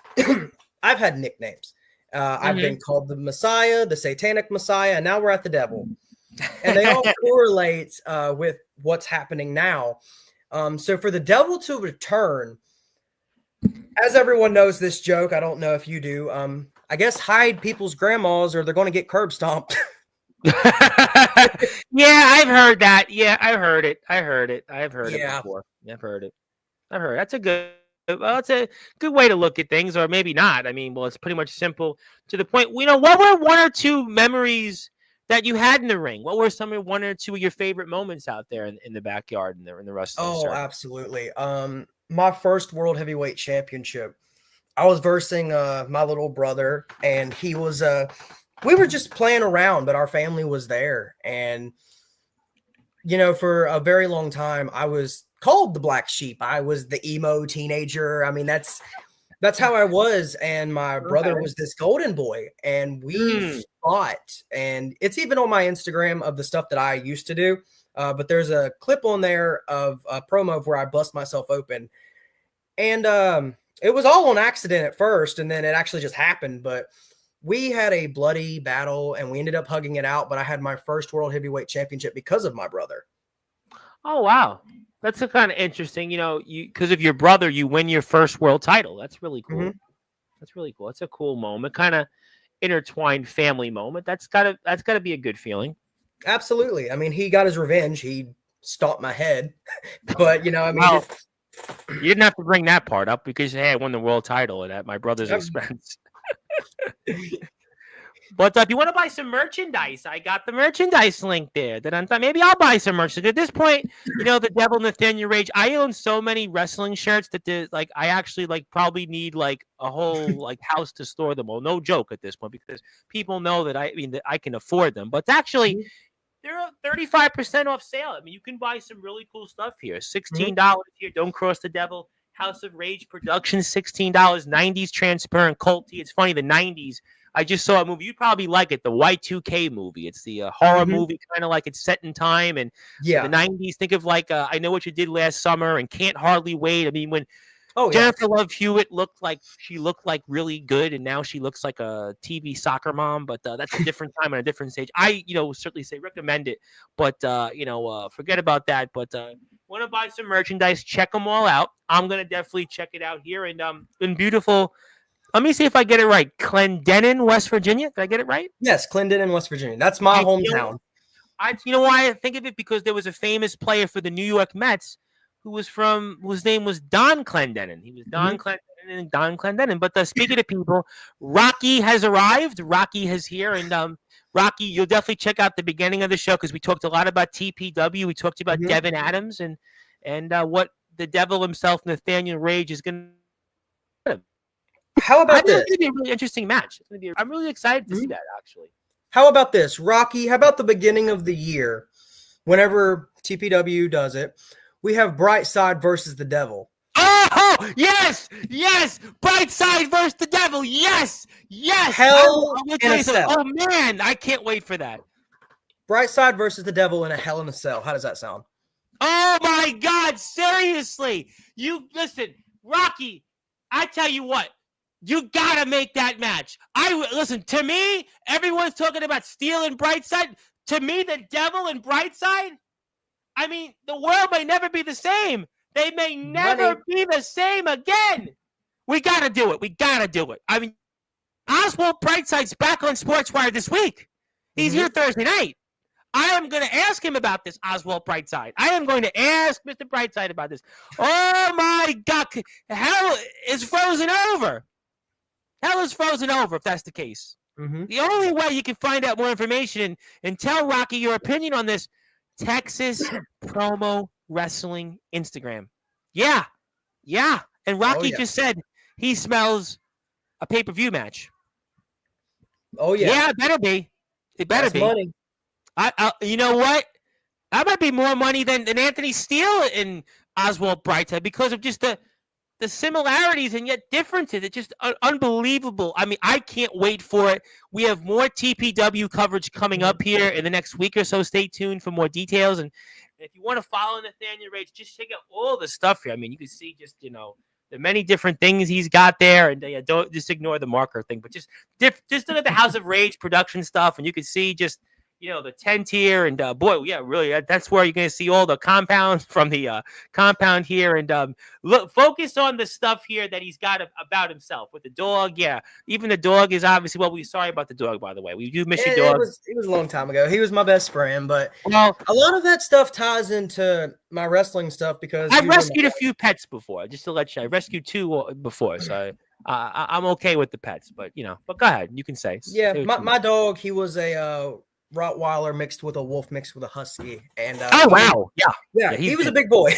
I've had nicknames. I've been called the Messiah, the Satanic Messiah, and now we're at the devil. And they all correlate with what's happening now. So for the devil to return, as everyone knows this joke, I don't know if you do, I guess hide people's grandmas or they're going to get curb stomped. Yeah, I've heard that. Yeah, I've heard it. I've heard it before. I've heard it. That's a good. Well, it's a good way to look at things, or maybe not. I mean, well, it's pretty much simple to the point. You know, what were one or two memories that you had in the ring? What were some of one or two of your favorite moments out there in the backyard and in the wrestling? Oh, absolutely. My first World Heavyweight Championship, I was versing my little brother, and he was we were just playing around, but our family was there. And you know, for a very long time, I was called the black sheep. I was the emo teenager. I mean, that's how I was. And my brother was this golden boy, and we fought. And it's even on my Instagram of the stuff that I used to do. But there's a clip on there of a promo where I bust myself open. And it was all on accident at first, and then it actually just happened. But we had a bloody battle, and we ended up hugging it out. But I had my first World Heavyweight Championship because of my brother. Oh, wow. That's a kind of interesting, you know, because of your brother, you win your first world title. That's really cool. Mm-hmm. That's really cool. It's a cool moment, kind of intertwined family moment. That's gotta be a good feeling. Absolutely. I mean, he got his revenge. He stomped my head, but you know, I mean, well, you didn't have to bring that part up because hey, I won the world title at my brother's expense. But if you want to buy some merchandise, I got the merchandise link there. Maybe I'll buy some merchandise. At this point, you know, the Devil Nathaniel Rage. I own so many wrestling shirts that I actually probably need like a whole house to store them. Well, no joke at this point because people know that I can afford them. But actually, they're 35% off sale. I mean, you can buy some really cool stuff here. $16 here. Don't Cross the Devil. House of Rage Productions, $16. 90s transparent cult tee. It's funny, the 90s. I just saw a movie. You'd probably like it, the Y2K movie. It's the horror movie, kind of like it's set in time. And the 90s, think of I Know What You Did Last Summer and Can't Hardly Wait. I mean, when Oh yeah. Jennifer Love Hewitt looked like really good, and now she looks like a TV soccer mom. But that's a different time and a different stage. I certainly say recommend it, but forget about that. But want to buy some merchandise? Check them all out. I'm gonna definitely check it out here in beautiful. Let me see if I get it right. Clendenin, West Virginia. Did I get it right? Yes, Clendenin, West Virginia. That's my hometown. You know why I think of it? Because there was a famous player for the New York Mets whose name was Don Clendenin. He was Don Clendenin. But speaking of people, Rocky has arrived. Rocky is here, and Rocky, you'll definitely check out the beginning of the show because we talked a lot about TPW. We talked about Devin Adams and what the devil himself, Nathaniel Rage, is going to. How about this? It's going to be a really interesting match. I'm really excited to see that, actually. How about this, Rocky? How about the beginning of the year, whenever TPW does it, we have Brightside versus the Devil. Oh, yes, Brightside versus the Devil, yes. Hell in a Cell. Oh man, I can't wait for that. Brightside versus the Devil in a Hell in a Cell. How does that sound? Oh my God, seriously? You listen, Rocky. I tell you what. You gotta make that match. Listen to me. Everyone's talking about Steel and Brightside. To me, the Devil and Brightside. I mean, the world may never be the same. They may never be the same again. We gotta do it. I mean, Oswald Brightside's back on Sportswire this week. He's here Thursday night. I am going to ask him about this, Oswald Brightside. I am going to ask Mr. Brightside about this. Oh my God, hell is frozen over. Hell is frozen over if that's the case. The only way you can find out more information and tell Rocky your opinion on this, Texas Promo Wrestling Instagram. Yeah. And Rocky just said he smells a pay-per-view match. Oh, yeah. Yeah, it better be. It better be. Money. You know what? That might be more money than Anthony Steele and Oswald Brightside because of just the similarities and yet differences. It's just unbelievable. I mean, I can't wait for it. We have more TPW coverage coming up here in the next week or so. Stay tuned for more details. And if you want to follow Nathaniel Rage, just check out all the stuff here. I mean, you can see just, the many different things he's got there. And don't just ignore the marker thing, but just look at the House of Rage production stuff. And you can see just, the 10 tier and boy, yeah, really, that's where you're going to see all the compounds from the compound here. And focus on the stuff here that he's got about himself with the dog. Yeah, even the dog is obviously, we're sorry about the dog, by the way. We do miss your dog. It was a long time ago. He was my best friend, but a lot of that stuff ties into my wrestling stuff because I've rescued a few pets before, just to let you know. I rescued 2 before, so I'm okay with the pets, but go ahead. You can say. Yeah, my dog, he was a Rottweiler mixed with a wolf mixed with a husky, and wow, yeah, he was a big boy.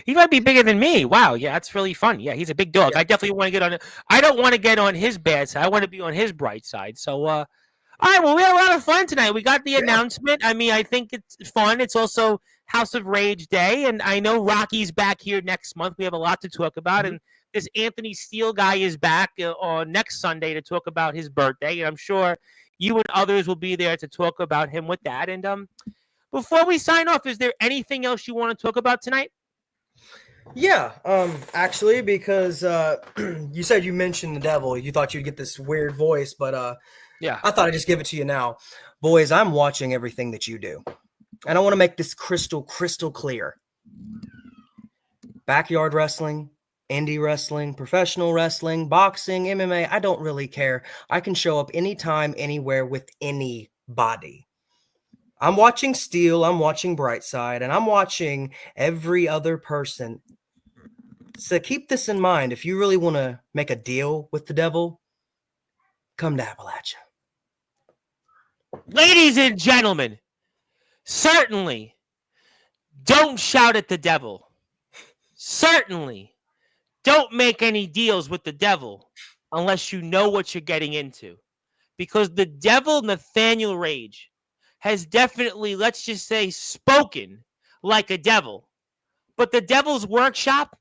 He might be bigger than me. Wow, yeah, that's really fun. Yeah, he's a big dog. I definitely want to get on it. I don't want to get on his bad side. I want to be on his bright side. So, all right, well, we had a lot of fun tonight. We got the announcement. I mean, I think it's fun. It's also House of Rage Day, and I know Rocky's back here next month. We have a lot to talk about, and this Anthony Steele guy is back on next Sunday to talk about his birthday, and I'm sure you and others will be there to talk about him with that. And before we sign off, is there anything else you want to talk about tonight? Yeah, actually, because you said you mentioned the devil. You thought you'd get this weird voice, but yeah, I thought I'd just give it to you now. Boys, I'm watching everything that you do. And I want to make this crystal clear. Backyard wrestling, indie wrestling, professional wrestling, boxing, MMA, I don't really care. I can show up anytime, anywhere with anybody. I'm watching Steel, I'm watching Brightside, and I'm watching every other person. So keep this in mind. If you really want to make a deal with the devil, come to Appalachia. Ladies and gentlemen, certainly don't shout at the devil. Certainly don't make any deals with the devil unless you know what you're getting into. Because the devil, Nathaniel Rage, has definitely, let's just say, spoken like a devil. But the devil's workshop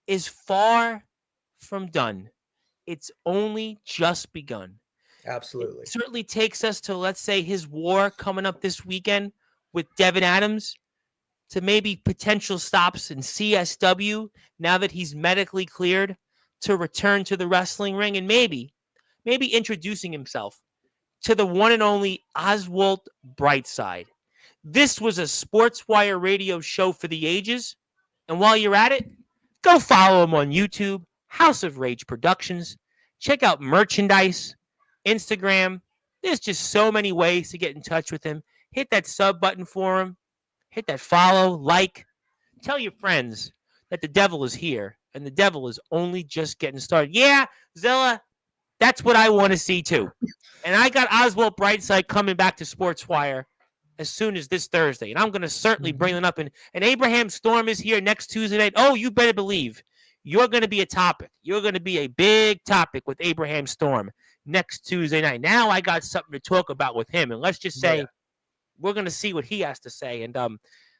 is far from done. It's only just begun. Absolutely. It certainly takes us to, let's say, his war coming up this weekend with Devin Adams. to maybe potential stops in CSW now that he's medically cleared to return to the wrestling ring, and maybe introducing himself to the one and only Oswald Brightside. This was a Sportswire radio show for the ages. And while you're at it, go follow him on YouTube, House of Rage Productions. Check out merchandise, Instagram. There's just so many ways to get in touch with him. Hit that sub button for him. Hit that follow, like. Tell your friends that the devil is here and the devil is only just getting started. Yeah, Zilla, that's what I want to see too. And I got Oswald Brightside coming back to Sportswire as soon as this Thursday. And I'm going to certainly bring them up. And Abraham Storm is here next Tuesday night. Oh, you better believe you're going to be a topic. You're going to be a big topic with Abraham Storm next Tuesday night. Now I got something to talk about with him. And let's just say we're going to see what he has to say. And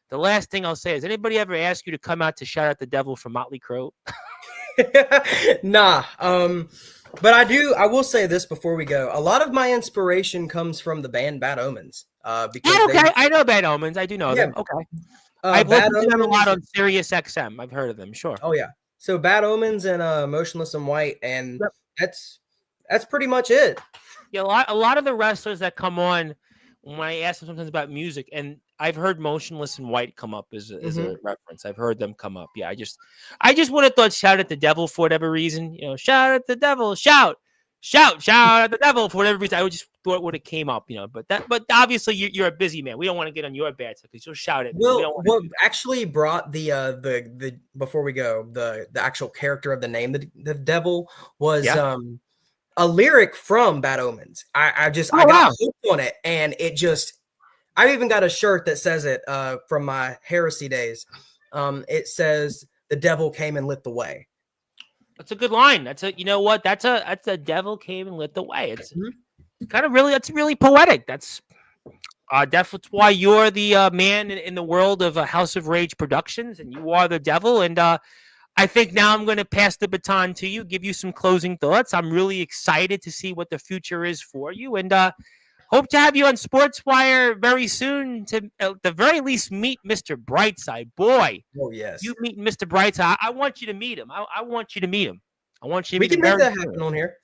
the last thing I'll say is, anybody ever ask you to come out to shout out the devil for Motley Crue? Nah. But I will say this before we go. A lot of my inspiration comes from the band Bad Omens. Because I know Bad Omens. I do know them. Okay. I've listened to them a lot on Sirius XM. I've heard of them, sure. Oh, yeah. So Bad Omens and Motionless in White, and that's pretty much it. Yeah, a lot of the wrestlers that come on, when I ask them sometimes about music, and I've heard Motionless in White come up as a reference. I've heard them come up. Yeah, I just would have thought shout at the devil for whatever reason. You know, shout at the devil, shout at the devil for whatever reason. I just thought would have came up, you know. But obviously you're a busy man. We don't want to get on your bad side because you'll shout at me. What actually brought the before we go, the actual character of the name, the devil, was a lyric from Bad Omens. I got hooked on it, and it just. I even got a shirt that says it from my heresy days. It says, "The devil came and lit the way." That's a good line. That's a devil came and lit the way. It's kind of really, that's really poetic. That's why you're the man in the world of House of Rage Productions, and you are the devil. And I think now I'm going to pass the baton to you, give you some closing thoughts. I'm really excited to see what the future is for you, and hope to have you on Sportswire very soon to, at the very least, meet Mr. Brightside. Boy, oh yes, you meet Mr. Brightside. I want you to meet him. I want you to meet him. I want you to meet him. We can make that happen on here.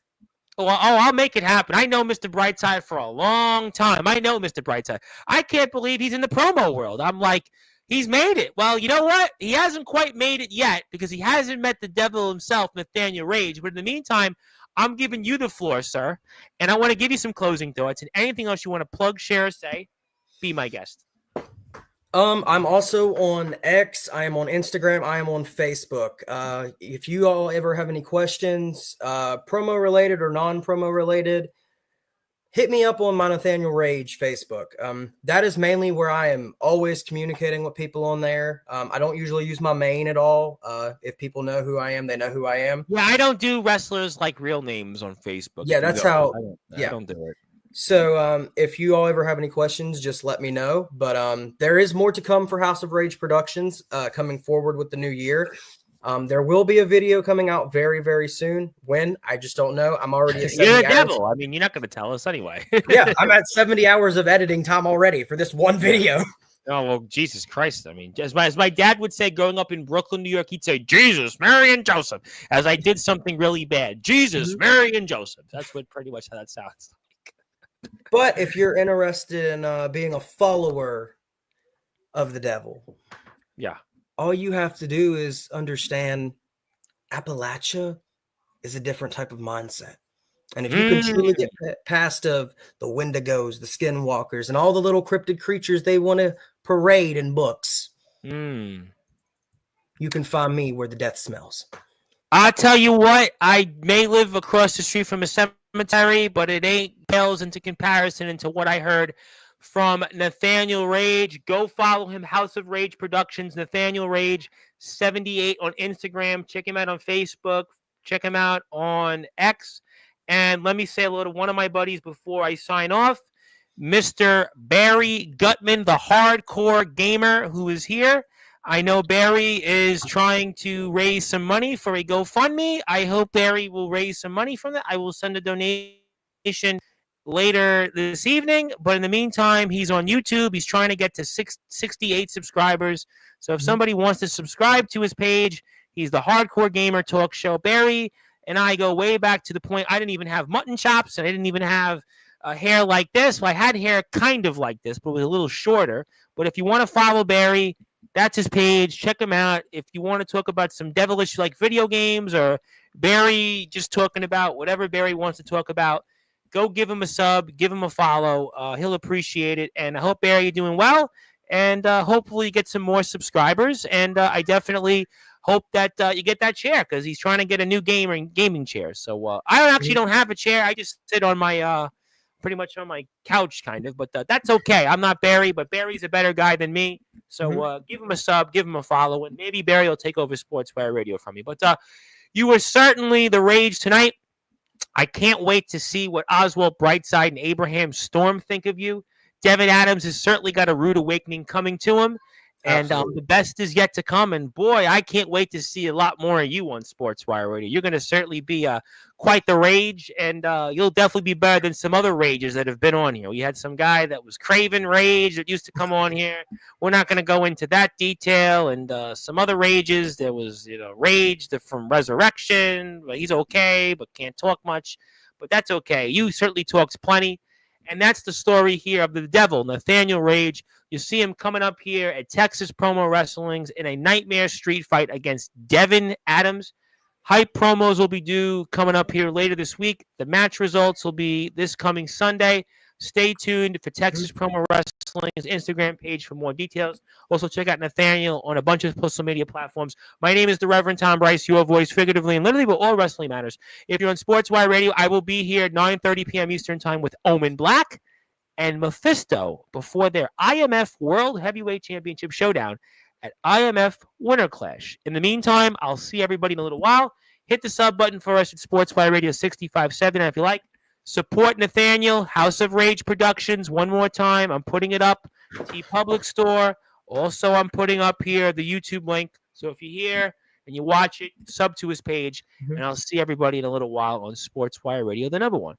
I'll make it happen. I know Mr. Brightside for a long time. I know Mr. Brightside. I can't believe he's in the promo world. I'm like, he's made it. Well, you know what? He hasn't quite made it yet because he hasn't met the devil himself, Nathaniel Rage. But in the meantime, I'm giving you the floor, sir, and I want to give you some closing thoughts and anything else you want to plug, share, or say. Be my guest. I'm also on X. I am on Instagram. I am on Facebook. If you all ever have any questions, promo related or non-promo related, hit me up on my Nathaniel Rage Facebook. That is mainly where I am always communicating with people on there. I don't usually use my main at all. If people know who I am, they know who I am. Yeah, I don't do wrestlers like real names on Facebook. Yeah, that's how. I don't do it. So if you all ever have any questions, just let me know. But there is more to come for House of Rage Productions coming forward with the new year. There will be a video coming out very, very soon. When? I just don't know. I'm already at 70 You're the hours. devil. I mean, you're not going to tell us anyway. Yeah, I'm at 70 hours of editing time already for this one video. Oh, well, Jesus Christ. I mean, as my dad would say growing up in Brooklyn, New York, he'd say, Jesus, Mary, and Joseph, as I did something really bad. Jesus, Mary, and Joseph. That's what pretty much how that sounds like. But if you're interested in being a follower of the devil, yeah, all you have to do is understand Appalachia is a different type of mindset. And if you can truly get past of the Wendigos, the Skinwalkers, and all the little cryptid creatures they want to parade in books, you can find me where the death smells. I'll tell you what, I may live across the street from a cemetery, but it ain't pales into comparison into what I heard from Nathaniel Rage. Go follow him, House of Rage Productions, Nathaniel Rage 78 on Instagram. Check him out on Facebook. Check him out on X. And let me say hello to one of my buddies before I sign off, Mr. Barry Gutman, the hardcore gamer who is here. I know Barry is trying to raise some money for a GoFundMe. I hope Barry will raise some money from that. I will send a donation later this evening. But in the meantime, he's on YouTube. He's trying to get to 68 subscribers. So if somebody wants to subscribe to his page, he's the Hardcore Gamer Talk Show. Barry and I go way back to the point I didn't even have mutton chops, and I didn't even have hair like this. Well, I had hair kind of like this, but it was a little shorter. But if you want to follow Barry, that's his page. Check him out. If you want to talk about some devilish like video games or Barry just talking about whatever Barry wants to talk about, go give him a sub, give him a follow. He'll appreciate it. And I hope, Barry, you're doing well. And hopefully you get some more subscribers. And I definitely hope that you get that chair, because he's trying to get a new gaming chair. So I actually don't have a chair. I just sit on my pretty much on my couch, kind of. But that's okay. I'm not Barry, but Barry's a better guy than me. So give him a sub, give him a follow, and maybe Barry will take over Sportswire Radio from me. But you were certainly the rage tonight. I can't wait to see what Oswald Brightside and Abraham Storm think of you. Devin Adams has certainly got a rude awakening coming to him. And the best is yet to come. And, boy, I can't wait to see a lot more of you on Sportswire Radio. You're going to certainly be quite the rage, and you'll definitely be better than some other rages that have been on here. We had some guy that was Craven Rage that used to come on here. We're not going to go into that detail. And some other rages. There was, Rage from Resurrection. He's okay, but can't talk much. But that's okay. You certainly talks plenty. And that's the story here of the devil, Nathaniel Rage. You see him coming up here at Texas Promo Wrestling's in a nightmare street fight against Devin Adams. Hype promos will be due coming up here later this week. The match results will be this coming Sunday. Stay tuned for Texas Promo Wrestling's Instagram page for more details. Also, check out Nathaniel on a bunch of social media platforms. My name is the Reverend Tom Bryce, your voice, figuratively and literally, but all wrestling matters. If you're on Sportswire Radio, I will be here at 9:30 p.m. Eastern Time with Omen Black and Mephisto before their IMF World Heavyweight Championship Showdown at IMF Winter Clash. In the meantime, I'll see everybody in a little while. Hit the sub button for us at Sportswire Radio 65.7. And if you like, support Nathaniel, House of Rage Productions. One more time, I'm putting it up. TeePublic Store. Also, I'm putting up here the YouTube link. So if you're here and you watch it, sub to his page. And I'll see everybody in a little while on Sportswire Radio, the number one.